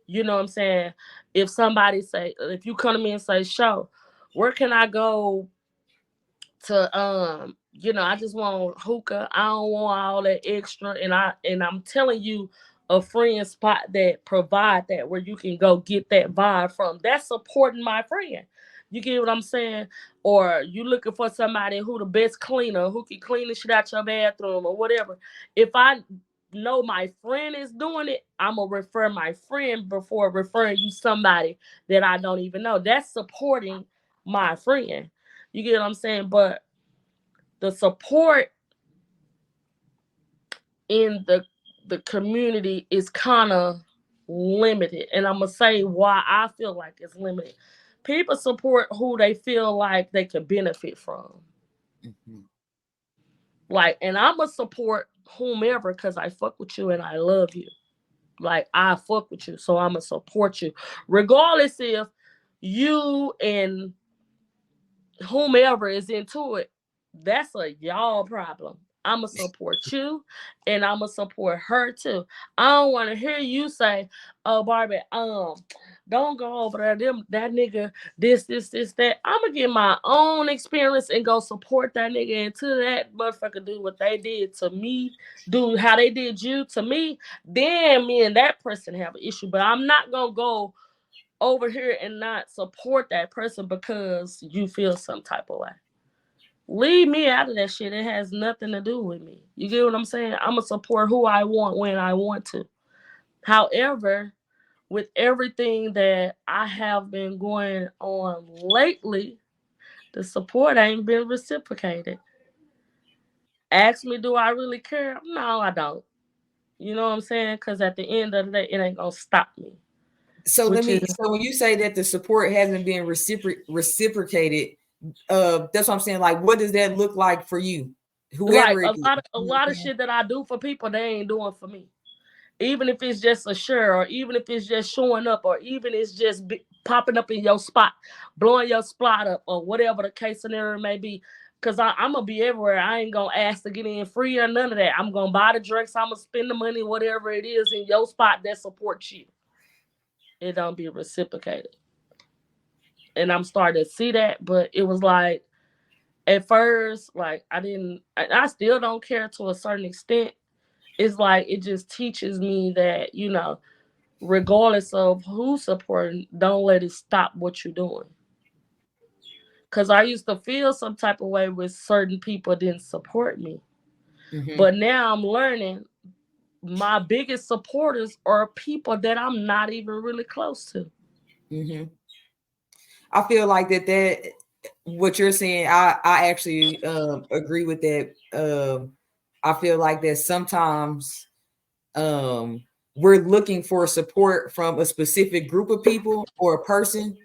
you know what I'm saying? If you come to me and say, show, where can I go to I just want hookah. I don't want all that extra, and I'm telling you a friend spot that provide that where you can go get that vibe from. That's supporting my friend. You get what I'm saying? Or you looking for somebody who the best cleaner, who can clean the shit out your bathroom or whatever. If I know my friend is doing it, I'm gonna refer my friend before referring you somebody that I don't even know. That's supporting my friend. You get what I'm saying? But the support in the community is kind of limited. And I'm going to say why I feel like it's limited. People support who they feel like they can benefit from. Mm-hmm. Like, and I'm going to support whomever because I fuck with you and I love you. Like, I fuck with you, so I'm going to support you. Regardless if you and whomever is into it, that's a y'all problem. I'ma support you and I'ma support her too. I don't want to hear you say, oh Barbie, don't go over there. That nigga, this, that. I'ma get my own experience and go support that nigga until that motherfucker do what they did to me, do how they did you to me. Then me and that person have an issue. But I'm not gonna go over here and not support that person because you feel some type of way. Leave me out of that shit. It has nothing to do with me. You get what I'm saying? I'm going to support who I want when I want to. However, with everything that I have been going on lately, the support ain't been reciprocated. Ask me, do I really care? No, I don't. You know what I'm saying? Because at the end of the day, it ain't going to stop me. So when you say that the support hasn't been reciprocated, that's what I'm saying. Like, what does that look like for you? Like Whoever it is. a lot of shit that I do for people, they ain't doing for me. Even if it's just a share, or even if it's just showing up, or even it's just popping up in your spot, blowing your spot up, or whatever the case scenario may be. Because I'm going to be everywhere. I ain't going to ask to get in free or none of that. I'm going to buy the drinks. I'm going to spend the money, whatever it is in your spot that supports you. It don't be reciprocated. And I'm starting to see that, but it was like, at first, like, I still don't care to a certain extent. It's like, it just teaches me that, regardless of who's supporting, don't let it stop what you're doing. Because I used to feel some type of way with certain people didn't support me. Mm-hmm. But now I'm learning my biggest supporters are people that I'm not even really close to. Mm-hmm. I feel like that what you're saying, I actually agree with that. I feel like that sometimes we're looking for support from a specific group of people or a person,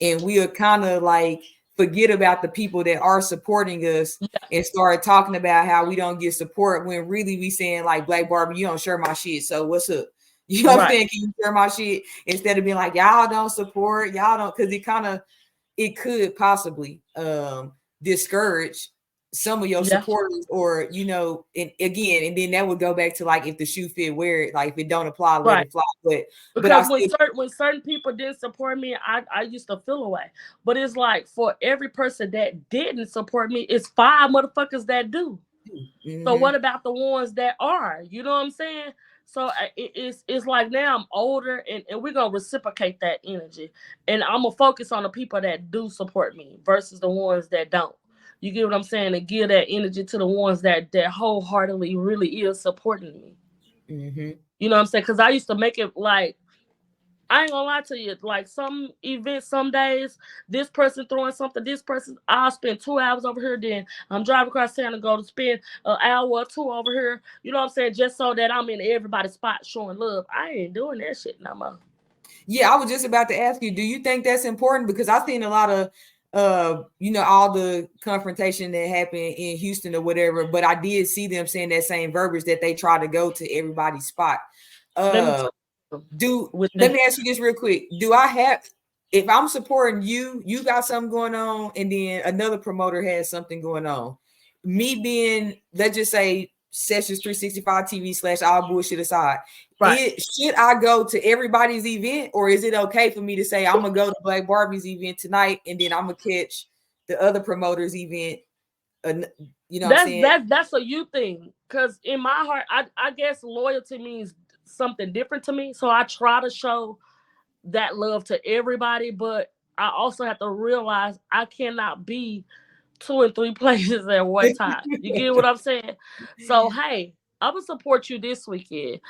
and we'll kind of like forget about the people that are supporting us and start talking about how we don't get support when really we saying like, Blacc Barbie, you don't share my shit, so what's up? You know what I'm saying? Can you share my shit? Instead of being like, y'all don't support, y'all don't, because it could possibly discourage some of your supporters, or and again, and then that would go back to like, if the shoe fit, wear it. Like, if it don't apply, let it fly. Because when certain people didn't support me, I used to feel away. But it's like, for every person that didn't support me, it's 5 motherfuckers that do. Mm-hmm. So what about the ones that are? You know what I'm saying? So it's like now I'm older, and we're gonna reciprocate that energy, and I'm gonna focus on the people that do support me versus the ones that don't. You get what I'm saying? And give that energy to the ones that wholeheartedly really is supporting me. Mm-hmm. You know what I'm saying? Because I used to make it like, I ain't gonna lie to you. Like some events, some days, this person throwing something, this person, I'll spend 2 hours over here. Then I'm driving across town to go to spend an hour or two over here. You know what I'm saying? Just so that I'm in everybody's spot showing love. I ain't doing that shit no more. Yeah, I was just about to ask you, do you think that's important? Because I've seen a lot of all the confrontation that happened in Houston or whatever, but I did see them saying that same verbiage that they try to go to everybody's spot. Let me Uh tell you, with let the me ask you this real quick. Do I have, if I'm supporting you, you got something going on, and then another promoter has something going on. Me being, let's just say, Sessions 365 TV / all bullshit aside, right. should I go to everybody's event, or is it okay for me to say I'm gonna go to Blacc Barbie's event tonight and then I'm gonna catch the other promoter's event? You know what I'm That's saying? that's a you thing. Cause in my heart, I guess loyalty means something different to me. So I try to show that love to everybody, but I also have to realize I cannot be two and three places at one time. You get what I'm saying? So hey, I'm gonna support you this weekend.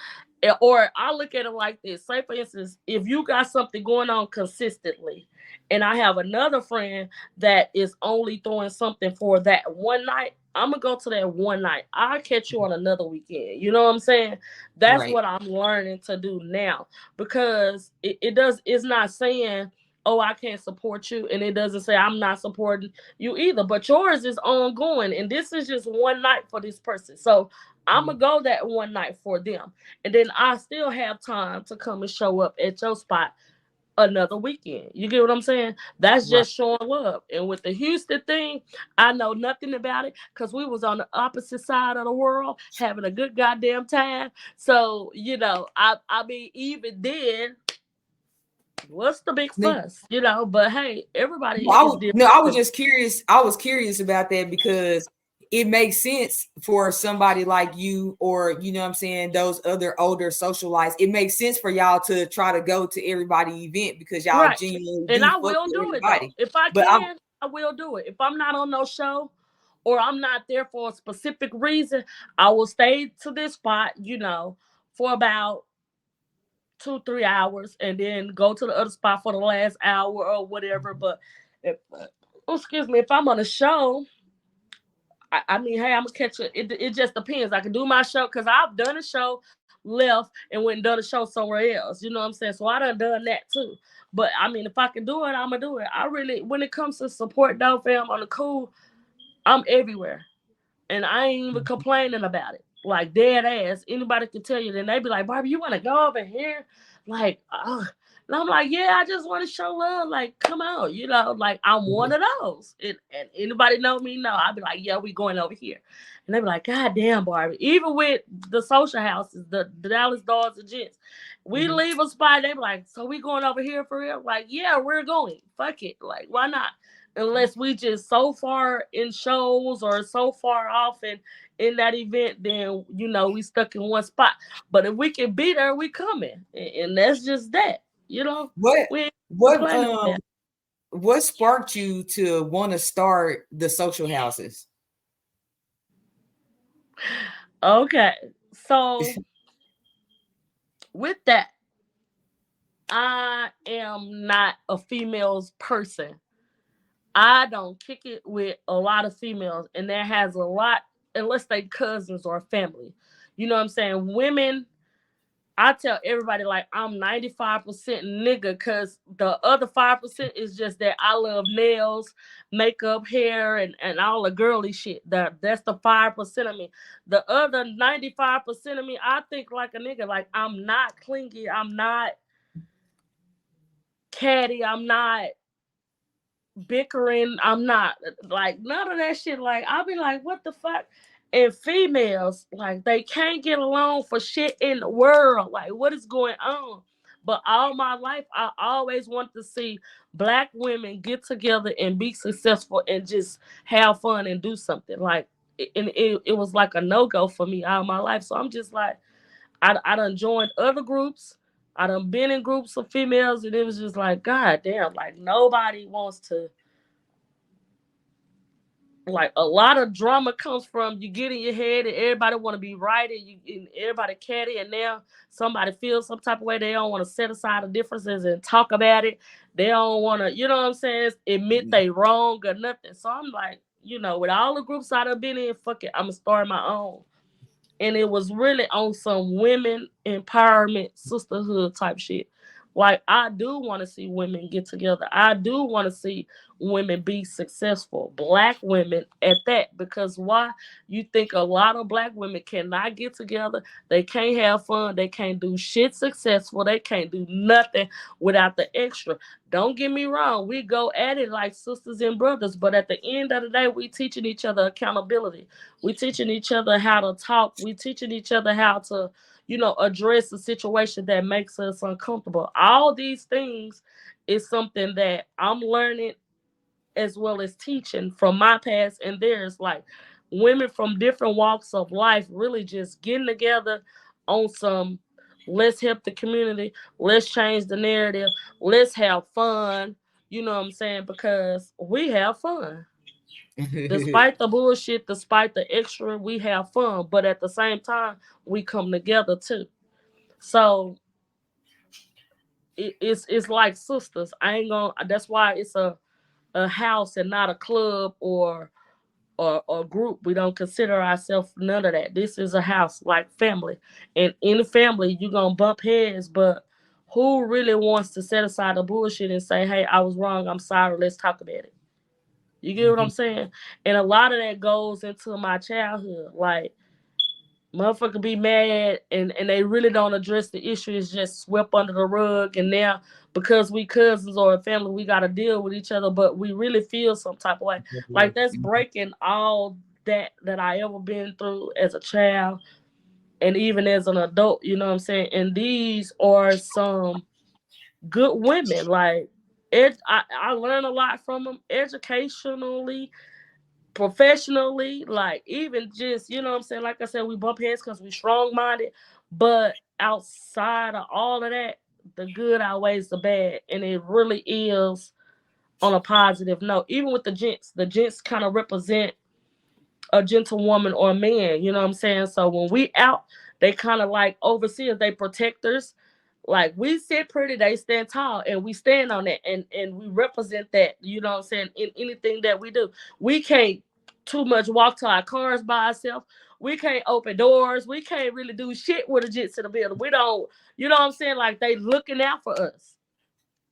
Or I look at it like this. Say for instance, if you got something going on consistently, and I have another friend that is only throwing something for that one night, I'm gonna go to that one night. I'll catch you on another weekend. You know what I'm saying? That's Right. what I'm learning to do now, because it's not saying, oh, I can't support you, and it doesn't say I'm not supporting you either. But yours is ongoing, and this is just one night for this person. So I'm gonna go that one night for them, and then I still have time to come and show up at your spot another weekend. You get what I'm saying? That's Right. just showing love. And with the Houston thing, I know nothing about it because we was on the opposite side of the world having a good goddamn time. So I mean, even then, what's the big fuss? But hey, everybody is No, different I was too. just curious. I was curious about that because it makes sense for somebody like you, or you know what I'm saying, those other older socialites. It makes sense for y'all to try to go to everybody event because y'all Right. genuinely And do I fuck will with do it though. everybody. If I But I'm can, I will do it. If I'm not on no show or I'm not there for a specific reason, I will stay to this spot, for about 2-3 hours and then go to the other spot for the last hour or whatever. But if excuse me, if I'm on a show, I mean, hey, I'm gonna catch it. It just depends. I can do my show because I've done a show, left, and went and done a show somewhere else. You know what I'm saying? So I done that too. But I mean, if I can do it, I'm gonna do it. I really, when it comes to support though, fam, on the cool, I'm everywhere. And I ain't even complaining about it. Like dead ass. Anybody can tell you. Then they be like, Barbie, you want to go over here? Like, and I'm like, yeah, I just want to show love. Like, come on, like I'm one of those. And anybody know me? No, I'd be like, yeah, we going over here. And they be like, God damn, Barbie. Even with the social houses, the Dallas Dogs and Jets, we Mhm. leave a spot. They be like, so we going over here for real? Like, yeah, we're going. Fuck it. Like, why not? Unless we just so far in shows or so far off in that event, then we stuck in one spot. But if we can be there, we coming, and that's just that. what We ain't what complaining on that. what sparked you to want to start the social houses? Okay, so with that, I am not a females person. I don't kick it with a lot of females, and that has a lot, unless they cousins or family. You know what I'm saying? Women, I tell everybody like I'm 95% nigga, because the other 5% is just that I love nails, makeup, hair, and all the girly shit. That's the 5% of me. The other 95% of me, I think like a nigga. Like I'm not clingy, I'm not catty, I'm not bickering. I'm not like none of that shit. Like I'll be like, what the fuck? And females, like they can't get along for shit in the world. Like what is going on? But all my life, I always want to see black women get together and be successful and just have fun and do something. Like, and it was like a no go for me all my life. So I'm just like, I done joined other groups. I done been in groups of females, and it was just like, God damn, like nobody wants to. Like a lot of drama comes from you get in your head and everybody want to be right and everybody catty, and now somebody feels some type of way. They don't want to set aside the differences and talk about it. They don't want to, you know what I'm saying, admit they wrong or nothing. So I'm like, with all the groups I've been in, fuck it, I'm gonna start my own. And it was really on some women empowerment, sisterhood type shit. Like, I do want to see women get together. I do want to see women be successful, Black women at that. Because why? You think a lot of Black women cannot get together. They can't have fun. They can't do shit successful. They can't do nothing without the extra. Don't get me wrong. We go at it like sisters and brothers. But at the end of the day, we teaching each other accountability. We teaching each other how to talk. We teaching each other how to, address a situation that makes us uncomfortable. All these things is something that I'm learning as well as teaching from my past and theirs. Like women from different walks of life really just getting together on some, let's help the community, let's change the narrative, let's have fun. You know what I'm saying? Because we have fun. Despite the bullshit, despite the extra, we have fun. But at the same time, we come together too. So it's like sisters. I ain't gonna. That's why it's a house and not a club or group. We don't consider ourselves none of that. This is a house like family, and in the family you gonna bump heads, but who really wants to set aside the bullshit and say, "Hey, I was wrong. I'm sorry. Let's talk about it." You get what I'm saying? And a lot of that goes into my childhood. Like, motherfucker be mad and they really don't address the issue. It's just swept under the rug. And now, because we cousins or a family, we got to deal with each other, but we really feel some type of way. Like, that's breaking all that I ever been through as a child and even as an adult, you know what I'm saying? And these are some good women. Like, I learned a lot from them educationally, professionally, like even just, you know what I'm saying? Like I said, we bump heads because we strong minded. But outside of all of that, the good outweighs the bad. And it really is on a positive note. Even with the gents kind of represent a gentlewoman or a man, you know what I'm saying? So when we out, they kind of like overseers, they protectors. Like, we sit pretty, they stand tall, and we stand on that, and we represent that, you know what I'm saying, in anything that we do. We can't too much walk to our cars by ourselves. We can't open doors. We can't really do shit with the jits in the building. We don't, you know what I'm saying? Like, they looking out for us.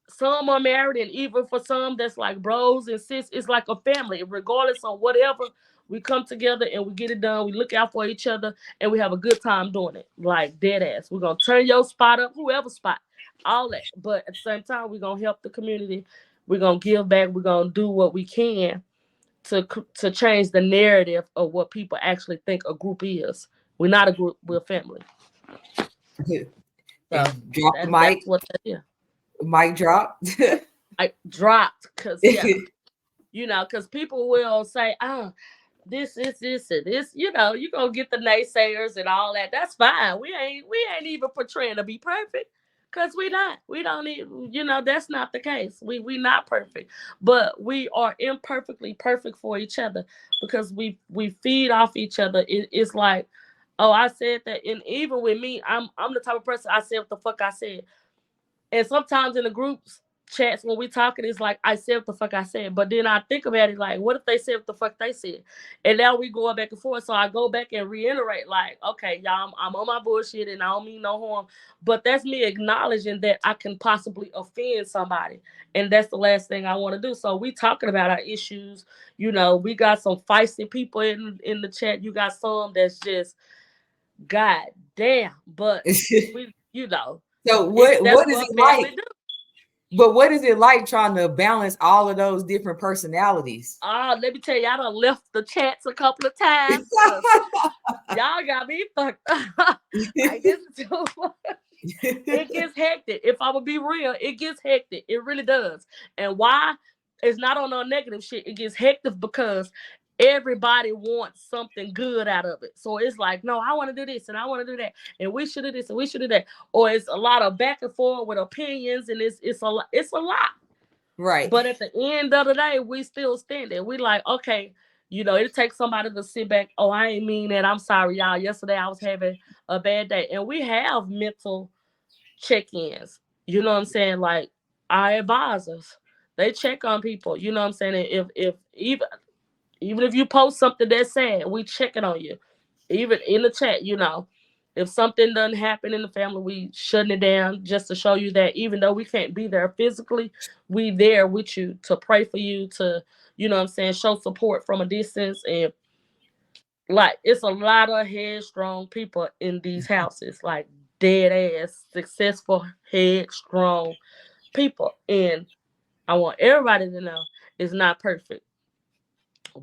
Some are married, and even for some that's like bros and sis, it's like a family. Regardless of whatever, we come together and we get it done. We look out for each other and we have a good time doing it. Like, dead ass. We're gonna turn your spot up, whoever spot, all that. But at the same time, we're gonna help the community. We're gonna give back. We're gonna do what we can to change the narrative of what people actually think a group is. We're not a group, we're a family. So Drop the mic. that's what that is. Mic drop. I dropped because because people will say, this and this, you're gonna get the naysayers and all that. That's fine. We ain't even portraying to be perfect. Cause we not. We don't even, that's not the case. We not perfect. But we are imperfectly perfect for each other because we feed off each other. It's like, oh, I said that, and even with me, I'm the type of person, I said what the fuck I said. And sometimes in the groups chats when we talking, it's like I said what the fuck I said. But then I think about it like, what if they said what the fuck they said? And now we going back and forth. So I go back and reiterate, like, okay, y'all, I'm on my bullshit and I don't mean no harm. But that's me acknowledging that I can possibly offend somebody. And that's the last thing I want to do. So we talking about our issues. We got some feisty people in the chat. You got some that's just, God damn. But we, So what is it like? But what is it like trying to balance all of those different personalities? Let me tell you, I done left the chats a couple of times. Y'all got me fucked up. It gets hectic. If I would be real, it gets hectic. It really does. And why? It's not on no negative shit. It gets hectic because everybody wants something good out of it. So it's like, no, I want to do this and I want to do that, and we should do this and we should do that. Or it's a lot of back and forth with opinions, and it's a lot. Right. But at the end of the day, we still standing. We like, okay, it takes somebody to sit back. Oh, I ain't mean that. I'm sorry, y'all. Yesterday I was having a bad day. And we have mental check-ins. You know what I'm saying? Like our advisors, they check on people. You know what I'm saying? And if even if you post something that's sad, we checking on you. Even in the chat, if something doesn't happen in the family, we shutting it down just to show you that even though we can't be there physically, we there with you to pray for you, to, show support from a distance. And like, it's a lot of headstrong people in these houses, like dead ass, successful, headstrong people. And I want everybody to know it's not perfect.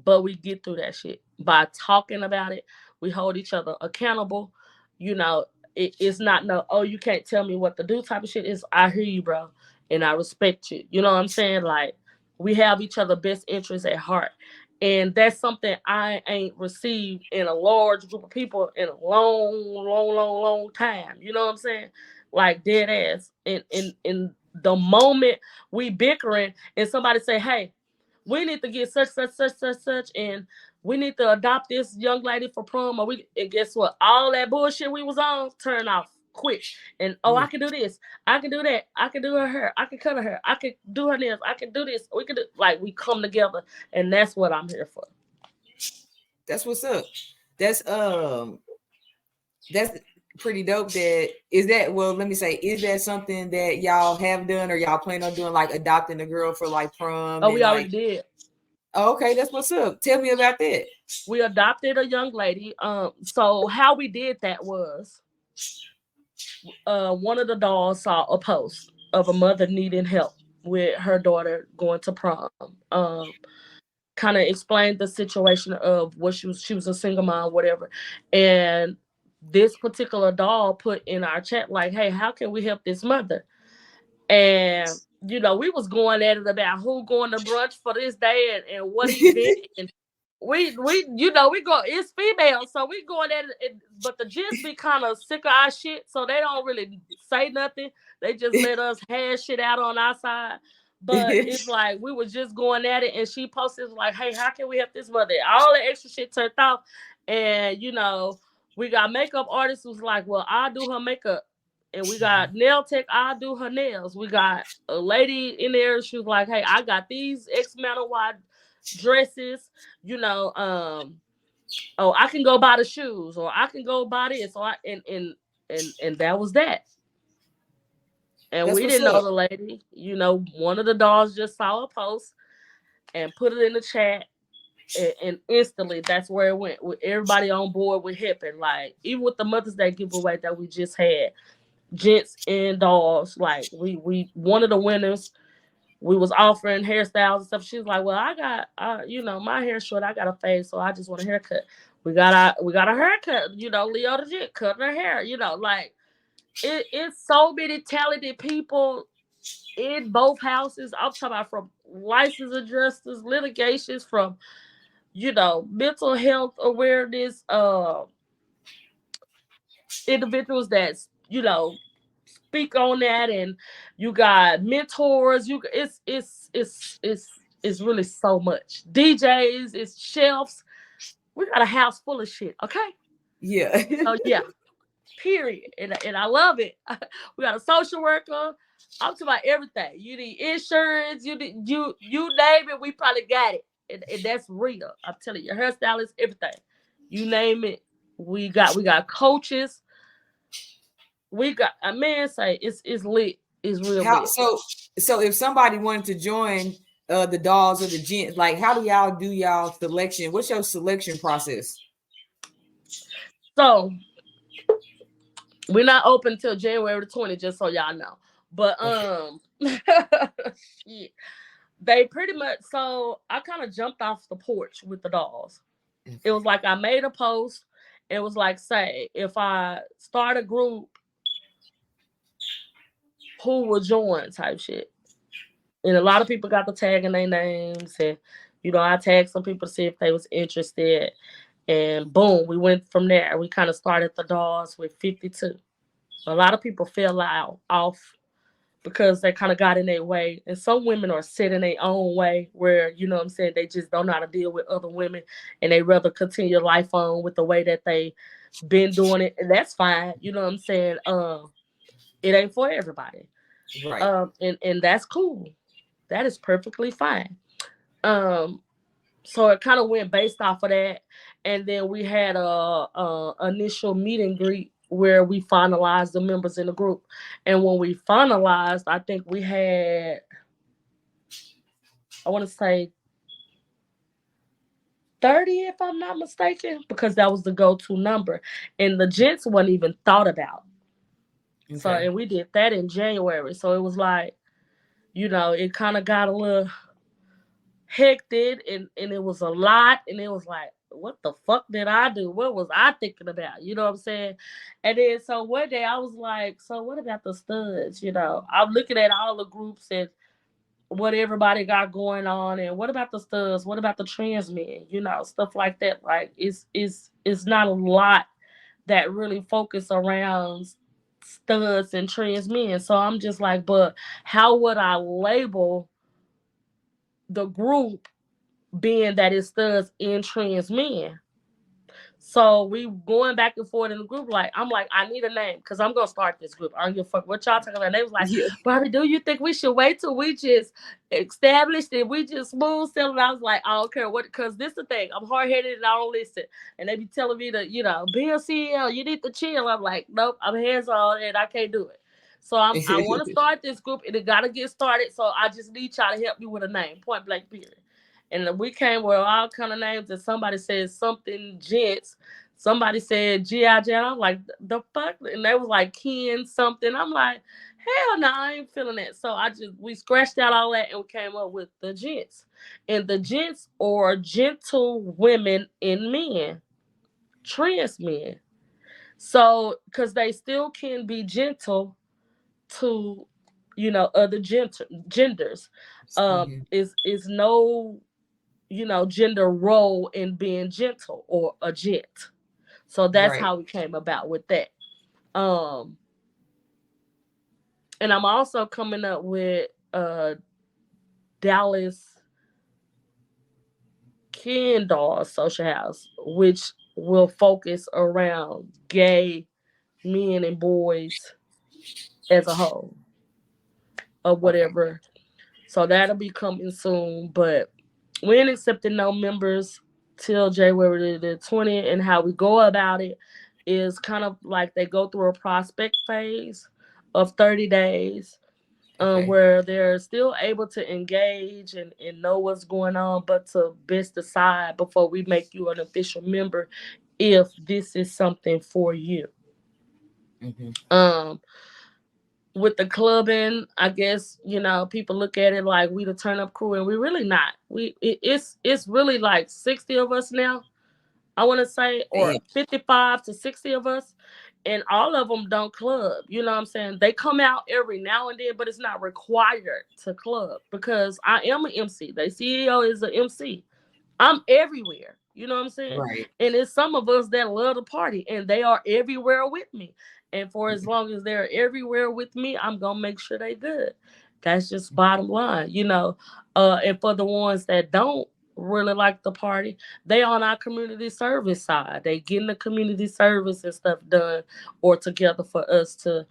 But we get through that shit by talking about it. We hold each other accountable. It's not no, oh, you can't tell me what to do type of shit. It's, I hear you, bro, and I respect you. You know what I'm saying? Like, we have each other best interests at heart. And that's something I ain't received in a large group of people in a long, long, long, long time. You know what I'm saying? Like, dead ass. In the moment we bickering and somebody say, hey, we need to get such, and we need to adopt this young lady for prom, and guess what? All that bullshit we was on, turn off quick. And I can do this, I can do that, I can do her hair, I can cut her hair, I can do her nails, I can do this. We can do, like, we come together, and that's what I'm here for. That's what's up. That's pretty dope. Let me say, is that something that y'all have done or y'all plan on doing, like adopting a girl for like prom? Oh, we already did. Oh, okay, that's what's up. Tell me about that. We adopted a young lady. So how we did that was, one of the dolls saw a post of a mother needing help with her daughter going to prom. Kind of explained the situation of what she was a single mom, whatever. And this particular doll put in our chat like, hey, how can we help this mother? And we was going at it about who going to brunch for this day and what event. And we we go, it's female, so we going at it, but the gents be kind of sick of our shit, so they don't really say nothing. They just let us hash shit out on our side. But it's like we was just going at it, and she posted like, hey, how can we help this mother? All the extra shit turned off. And we got makeup artists who's like, well, I'll do her makeup. And we got nail tech, I'll do her nails. We got a lady in there, she was like, hey, I got these X amount of wide dresses, I can go buy the shoes, or I can go buy this. So and that was that. And we didn't know the lady. One of the dolls just saw a post and put it in the chat, and instantly that's where it went, with everybody on board with hipping. Like, even with the Mother's Day giveaway that we just had, gents and dolls, like, we one of the winners, we was offering hairstyles and stuff. She was like, well, I got my hair short, I got a fade, so I just want a haircut. We got a haircut, Leo the Gent cutting her hair, like, it's so many talented people in both houses. I'm talking about from licensed adjusters, litigations, from mental health awareness, individuals that speak on that, and you got mentors. It's really so much. DJs, it's chefs. We got a house full of shit. Okay. Yeah. So yeah. Period. And I love it. We got a social worker. I'm talking about everything. You need insurance. You name it. We probably got it. And that's real. I'm telling you, hairstylist, everything. You name it. We got coaches. We got a man say it's lit. It's real lit. So if somebody wanted to join the dolls or the gents, like, how do y'all selection? What's your selection process? So we're not open till January 20th, just so y'all know. But shit. They pretty much, so I kind of jumped off the porch with the dolls. It was like I made a post. It was like, say, if I start a group, who will join type shit. And a lot of people got the tag in their names, and I tagged some people to see if they was interested, and boom, we went from there. We kind of started the dolls with 52. A lot of people fell out off because they kind of got in their way. And some women are set in their own way where, they just don't know how to deal with other women and they rather continue life on with the way that they been doing it. And that's fine. You know what I'm saying? It ain't for everybody. Right. And that's cool. That is perfectly fine. Um, so it kind of went based off of that. And then we had a initial meet and greet where we finalized the members in the group. And when we finalized, I think we had, I want to say 30, if I'm not mistaken, because that was the go-to number. And the gents wasn't even thought about. So, Okay. and we did that in January. So it was like, it kind of got a little hectic, and it was a lot, and it was like, what the fuck did I do? What was I thinking about? You know what I'm saying? And then so one day I was like, so what about the studs? I'm looking at all the groups and what everybody got going on, and what about the studs? What about the trans men? Stuff like that. Like it's not a lot that really focus around studs and trans men. So I'm just like, but how would I label the group being that it studs and trans men? So we going back and forth in the group. Like, I'm like, I need a name because I'm gonna start this group. I don't give a fuck what y'all talking about. They was like, Yeah. Barbie, do you think we should wait till we just established and we just smooth sailing? I was like, I don't care what, because this the thing. I'm hard headed and I don't listen. And they be telling me to, be a CEO. You need to chill. I'm like, nope, I'm hands on and I can't do it. So I want to start this group and it gotta get started. So I just need y'all to help me with a name. Point blank period. And we came with all kind of names, and somebody said something gents. Somebody said G.I. Jane. I'm like, the fuck? And they was like Ken something. I'm like, hell no, I ain't feeling that. So we scratched out all that and we came up with the gents. And the gents are gentle women and men, trans men. So, because they still can be gentle to, other genders. Mhm. Is no, gender role in being gentle or a gent. So that's Right. how we came about with that. Um, and I'm also coming up with Dallas Ken Doll Social House, which will focus around gay men and boys as a whole or Okay. whatever. So that'll be coming soon, but we ain't accepting no members till January the 20th. And how we go about it is kind of like they go through a prospect phase of 30 days, Okay. where they're still able to engage and know what's going on, but to best decide before we make you an official member if this is something for you. Hmm. Um, with the clubbing, I guess, people look at it like we the turn up crew, and we really not. It's really like 60 of us now, I want to say, or Damn. 55 to 60 of us, and all of them don't club. You know what I'm saying? They come out every now and then, but it's not required to club because I am an MC. The CEO is an MC. I'm everywhere. You know what I'm saying? Right. And it's some of us that love to party and they are everywhere with me. And for as long as they're everywhere with me, I'm gonna make sure they good. That's just bottom line. And for the ones that don't really like the party, they on our community service side. They getting the community service and stuff done or together for us to,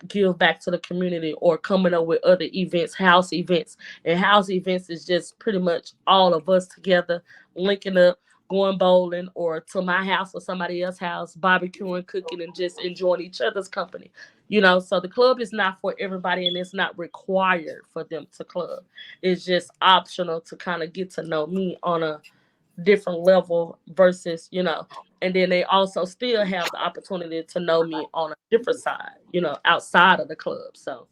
give back to the community or coming up with other events, house events. And house events is just pretty much all of us together, linking up, going bowling, or to my house or somebody else's house, barbecuing, cooking, and just enjoying each other's company. So the club is not for everybody and it's not required for them to club. It's just optional to kind of get to know me on a different level versus, and then they also still have the opportunity to know me on a different side, outside of the club. So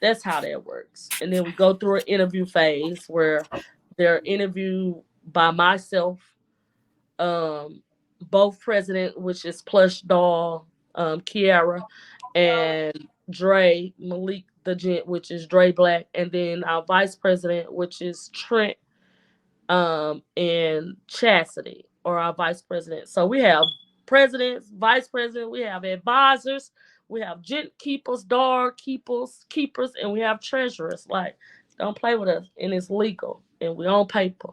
that's how that works. And then we go through an interview phase where they're interviewed by myself, um, both president, which is Plush Doll, Kiara, and Dre Malik the Gent, which is Dre Black, and then our vice president, which is Trent, and Chastity, or our vice president. So we have presidents, vice president, we have advisors, we have gent keepers, door keepers, and we have treasurers. Like, don't play with us, and it's legal, and we on paper.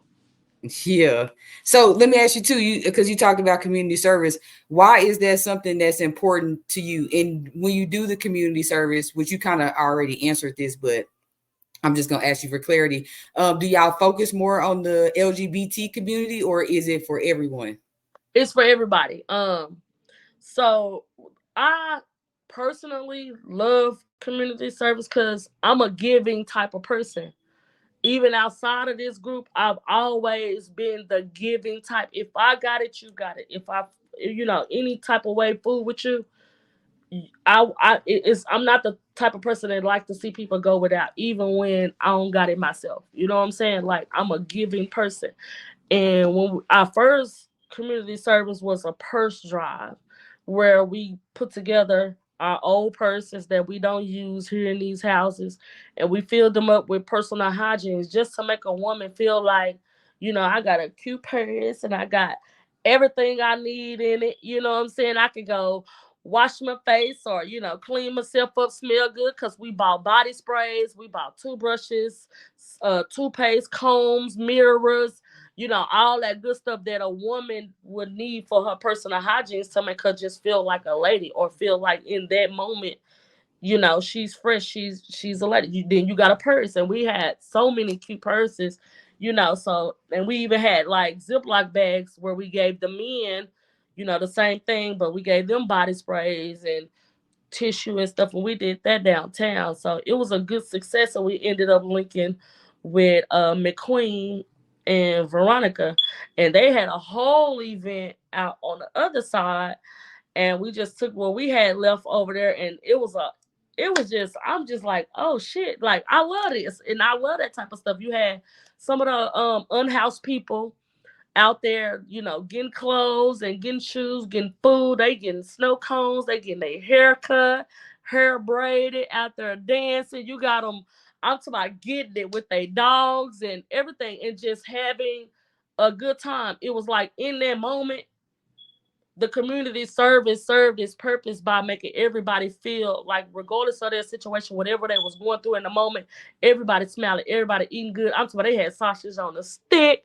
Yeah. So let me ask you too, because you talked about community service. Why is that something that's important to you? And when you do the community service, which you kind of already answered this, but I'm just gonna ask you for clarity. Do y'all focus more on the LGBT community, or is it for everyone? It's for everybody. So I personally love community service because I'm a giving type of person. Even outside of this group, I've always been the giving type. If I got it, you got it. If I, any type of way food with you, I'm not the type of person that like to see people go without, even when I don't got it myself. You know what I'm saying? Like, I'm a giving person. And when our first community service was a purse drive, where we put together our old purses that we don't use here in these houses, and we filled them up with personal hygiene just to make a woman feel like, I got a cute purse and I got everything I need in it. You know what I'm saying? I could go wash my face, or clean myself up, smell good, because we bought body sprays, we bought toothbrushes, toothpaste, combs, mirrors, all that good stuff that a woman would need for her personal hygiene to make her just feel like a lady, or feel like in that moment, she's fresh, she's a lady. Then you got a purse, and we had so many cute purses, so, and we even had like Ziploc bags where we gave the men, the same thing, but we gave them body sprays and tissue and stuff, and we did that downtown. So it was a good success, and we ended up linking with McQueen and Veronica, and they had a whole event out on the other side, and we just took what we had left over there, and it was just, I'm just like, oh shit, like, I love this, and I love that type of stuff. You had some of the unhoused people out there, getting clothes and getting shoes, getting food. They getting snow cones. They getting their hair cut, hair braided, out there dancing. You got them, I'm talking about getting it with their dogs and everything, and just having a good time. It was like, in that moment, the community service served its purpose by making everybody feel like, regardless of their situation, whatever they was going through in the moment, everybody smiling, everybody eating good. I'm talking about, they had sausage on the stick.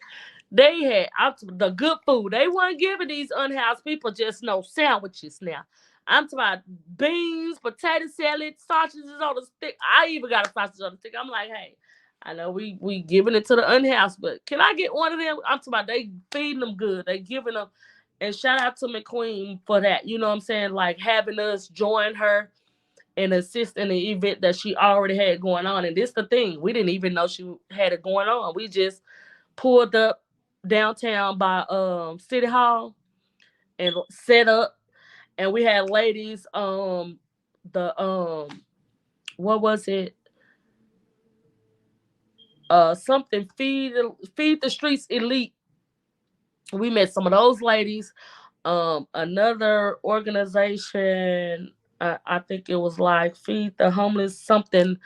They had the good food. They weren't giving these unhoused people just no sandwiches now. I'm talking about beans, potato salad, sausages on the stick. I even got a sausage on the stick. I'm like, hey, I know we giving it to the unhoused, but can I get one of them? I'm talking about, they feeding them good. They giving them. And shout out to McQueen for that. You know what I'm saying? Like, having us join her and assist in the event that she already had going on. And this the thing. We didn't even know she had it going on. We just pulled up downtown by City Hall and set up, and we had ladies, the what was it? Something, feed the streets elite. We met some of those ladies. Another organization, I think it was like Feed the Homeless, something.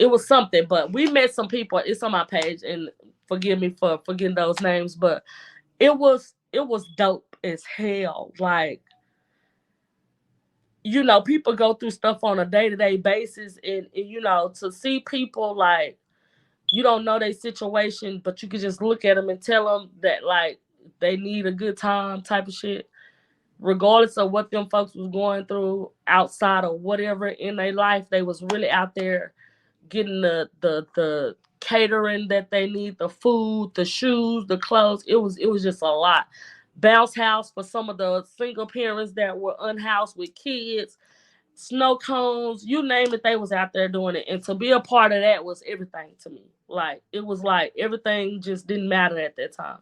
It was something, but we met some people. It's on my page, and forgive me for forgetting those names, but it was dope as hell. Like, people go through stuff on a day-to-day basis, and to see people, like, you don't know their situation, but you can just look at them and tell them that, like, they need a good time type of shit, regardless of what them folks was going through outside of whatever in their life. They was really out there getting the catering that they need, the food, the shoes, the clothes. It was just a lot. Bounce house for some of the single parents that were unhoused with kids, snow cones, you name it, they was out there doing it. And to be a part of that was everything to me. Like, it was like everything just didn't matter at that time.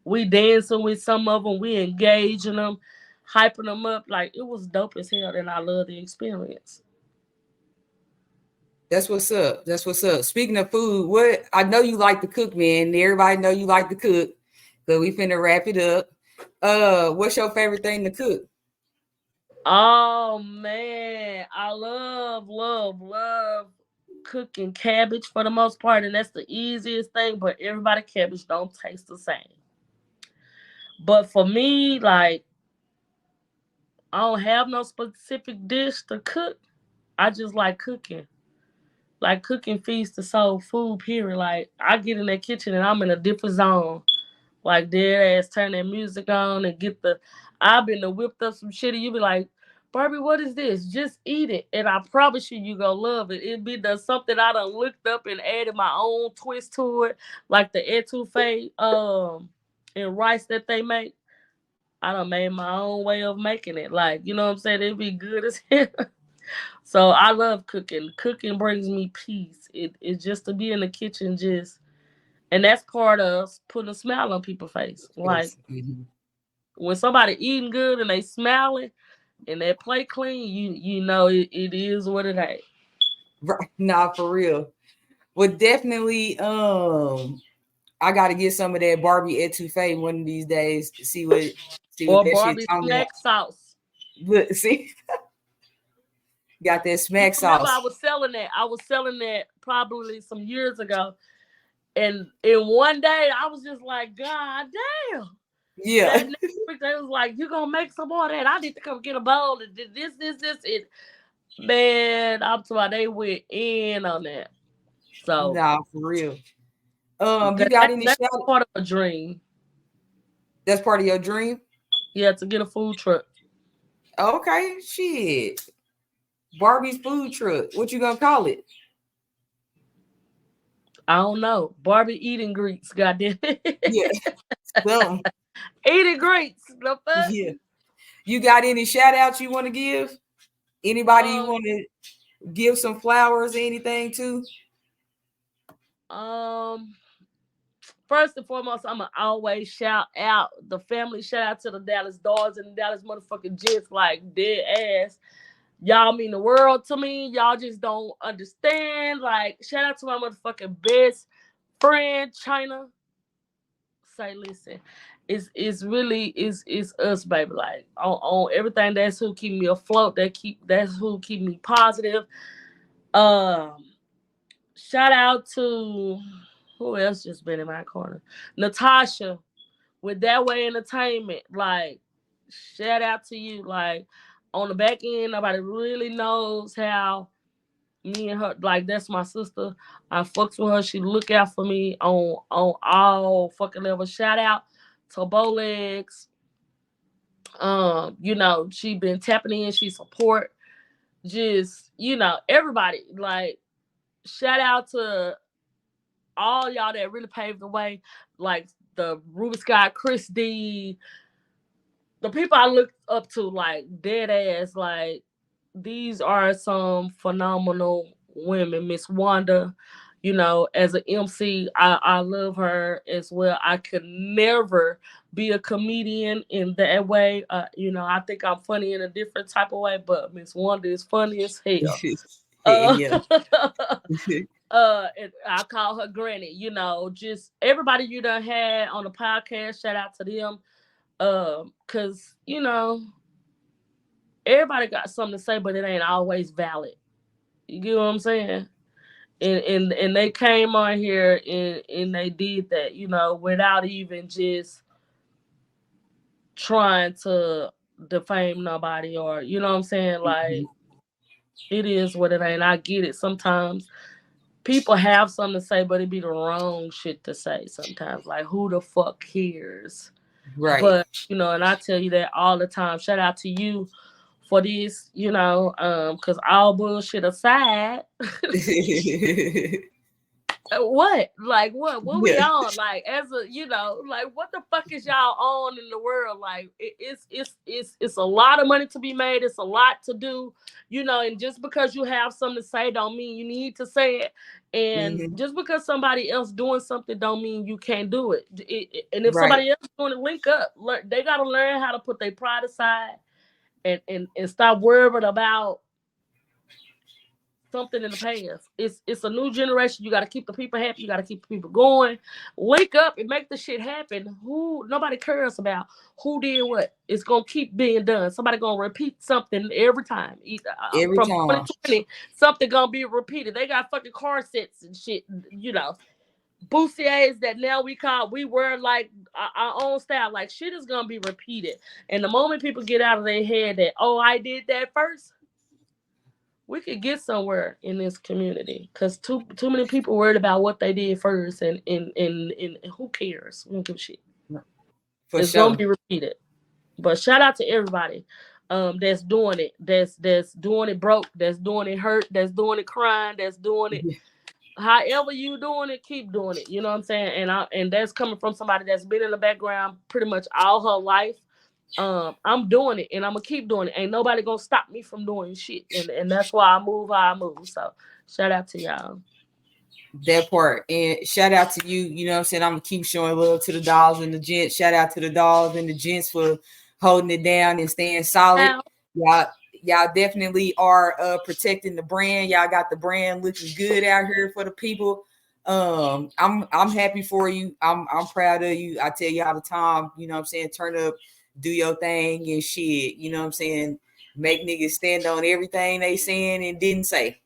We dancing with some of them, we engaging them, hyping them up. Like, it was dope as hell, and I love the experience. That's what's up. That's what's up. Speaking of food, what I know you like to cook, man. Everybody know you like to cook. But we finna wrap it up. What's your favorite thing to cook? Oh man, I love, love, love. cooking cabbage for the most part, and that's the easiest thing. But everybody cabbage don't taste the same. But for me, like I don't have no specific dish to cook. I just like cooking. Like cooking feeds the soul, food period. Like I get in that kitchen and I'm in a different zone. Like dead ass turn that music on and get the I've been to whipped up some shit and you be like, Barbie, what is this? Just eat it. And I promise you you gonna love it. It be the something I done looked up and added my own twist to it. Like the etouffee and rice that they make. I done made my own way of making it. Like, you know what I'm saying? It be good as hell. So I love cooking. Cooking brings me peace. It's just to be in the kitchen just and that's part of putting a smile on people's face. Like Mhm. when somebody eating good and they smiling and that plate clean, you know it is what it ain't. Right. Nah, for real. Well, definitely. I got to get some of that Barbie etouffee one of these days to see what Or that shit Barbie talking about. snack sauce. Look, see, got that You smack remember I sauce. was selling that. I was selling that probably some years ago. And in one day I was just like, God damn. Yeah. That next week they was like, you gonna make some more of that. I need to come get a bowl and this. And man, I'm talking about they went in on that. So Nah, for real. You that, got that, any that's shout? part of a dream. That's part of your dream. Yeah, to get a food truck. Okay, shit. Barbie's food truck. What you gonna call it? I don't know. Barbie eating greets, goddamn. Yeah, some. Eating greets. The fuck? Yeah. You got any shout outs you want to give? Anybody you Um, want to give some flowers or anything to? um, First and foremost, I'ma always shout out the family. Shout out to the Dallas Dogs and the Dallas motherfucking Jets, like dead ass. Y'all mean the world to me. Y'all just don't understand. Like, shout out to my motherfucking best friend, China. Say, listen, it's really it's us, baby. Like on everything. That's who keep me afloat. That's who keep me positive. Um, Shout out to who else just been in my corner? Natasha with That Way Entertainment. Like, shout out to you. Like on the back end, nobody really knows how me and her, like that's my sister. I fucks with her. She look out for me on all fucking levels. Shout out to Bowlegs. She been tapping in, she support just, everybody. Like shout out to all y'all that really paved the way. Like the Ruby Scott, Chris D, the people I look up to, like dead ass, like these are some phenomenal women. Miss Wanda, as an MC, I love her as well. I could never be a comedian in that way. I think I'm funny in a different type of way, but Miss Wanda is funny as hell. Uh, Yeah. and I call her Granny. Just everybody you done had on the podcast. Shout out to them. Cause everybody got something to say, but it ain't always valid. You get what I'm saying? And they came on here and they did that, without even just trying to defame nobody or you know what I'm saying? Like it is what it ain't. I get it. Sometimes people have something to say, but it be the wrong shit to say sometimes. Like who the fuck cares? Right. But and I tell you that all the time. Shout out to you for this, because all bullshit aside, what? Like what we Yeah. on? Like as a like what the fuck is y'all on in the world? Like it's a lot of money to be made, it's a lot to do, and just because you have something to say don't mean you need to say it. And Mhm. just because somebody else doing something don't mean you can't do it. And if Right. somebody else want to link up, they gotta learn how to put their pride aside and stop worrying about something in the past. It's a new generation. You got to keep the people happy. You got to keep the people going. Link up and make the shit happen. Nobody cares about who did what. It's gonna keep being done. Somebody gonna repeat something every time. Every From time. 2020, something gonna be repeated. They got fucking car sets and shit. You know, bustiers that now we wear like our own style. Like shit is gonna be repeated. And the moment people get out of their head that, oh, I did that first, we could get somewhere in this community. Cause too many people worried about what they did first, and who cares? We don't give a shit. For it's sure. gonna be repeated. But shout out to everybody that's doing it, that's doing it broke, that's doing it hurt, that's doing it crying, that's doing it. Yeah. However you doing it, keep doing it. You know what I'm saying? And that's coming from somebody that's been in the background pretty much all her life. I'm doing it, and I'm gonna keep doing it. Ain't nobody gonna stop me from doing shit, and that's why I move how I move. So shout out to y'all. That part. And shout out to you. You know what I'm saying? I'm gonna keep showing love to the dolls and the gents. Shout out to the dolls and the gents for holding it down and staying solid. Y'all definitely are protecting the brand. Y'all got the brand looking good out here for the people. I'm happy for you. I'm proud of you. I tell you all the time, you know what I'm saying, turn up, do your thing and shit. You know what I'm saying? Make niggas stand on everything they saying and didn't say.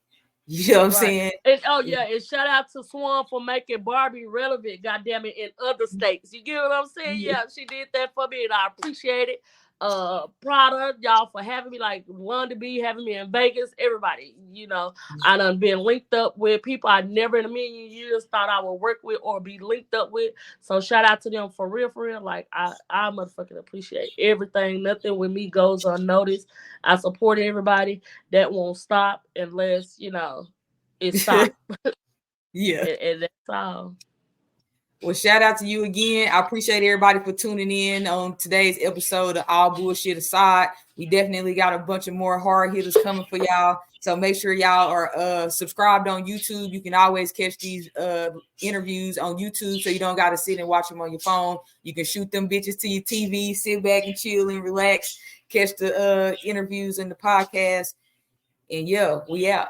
You know what I'm saying? And and shout out to Swan for making Barbie relevant, goddamn it, in other states. You get what I'm saying? Yeah, she did that for me, and I appreciate it. Proud of y'all for having me, like London B, having me in Vegas. Everybody, you know, I done been linked up with people I never in a million years thought I would work with or be linked up with. So shout out to them for real. Like I motherfucking appreciate everything. Nothing with me goes unnoticed. I support everybody. That won't stop unless, you know, it stops. Yeah. And that's all. Well, shout out to you again. I appreciate everybody for tuning in on today's episode of All Bullshit Aside. We definitely got a bunch of more hard hitters coming for y'all. So make sure y'all are subscribed on YouTube. You can always catch these interviews on YouTube, so you don't got to sit and watch them on your phone. You can shoot them bitches to your TV, sit back and chill and relax, catch the interviews and the podcast. And yeah, we out.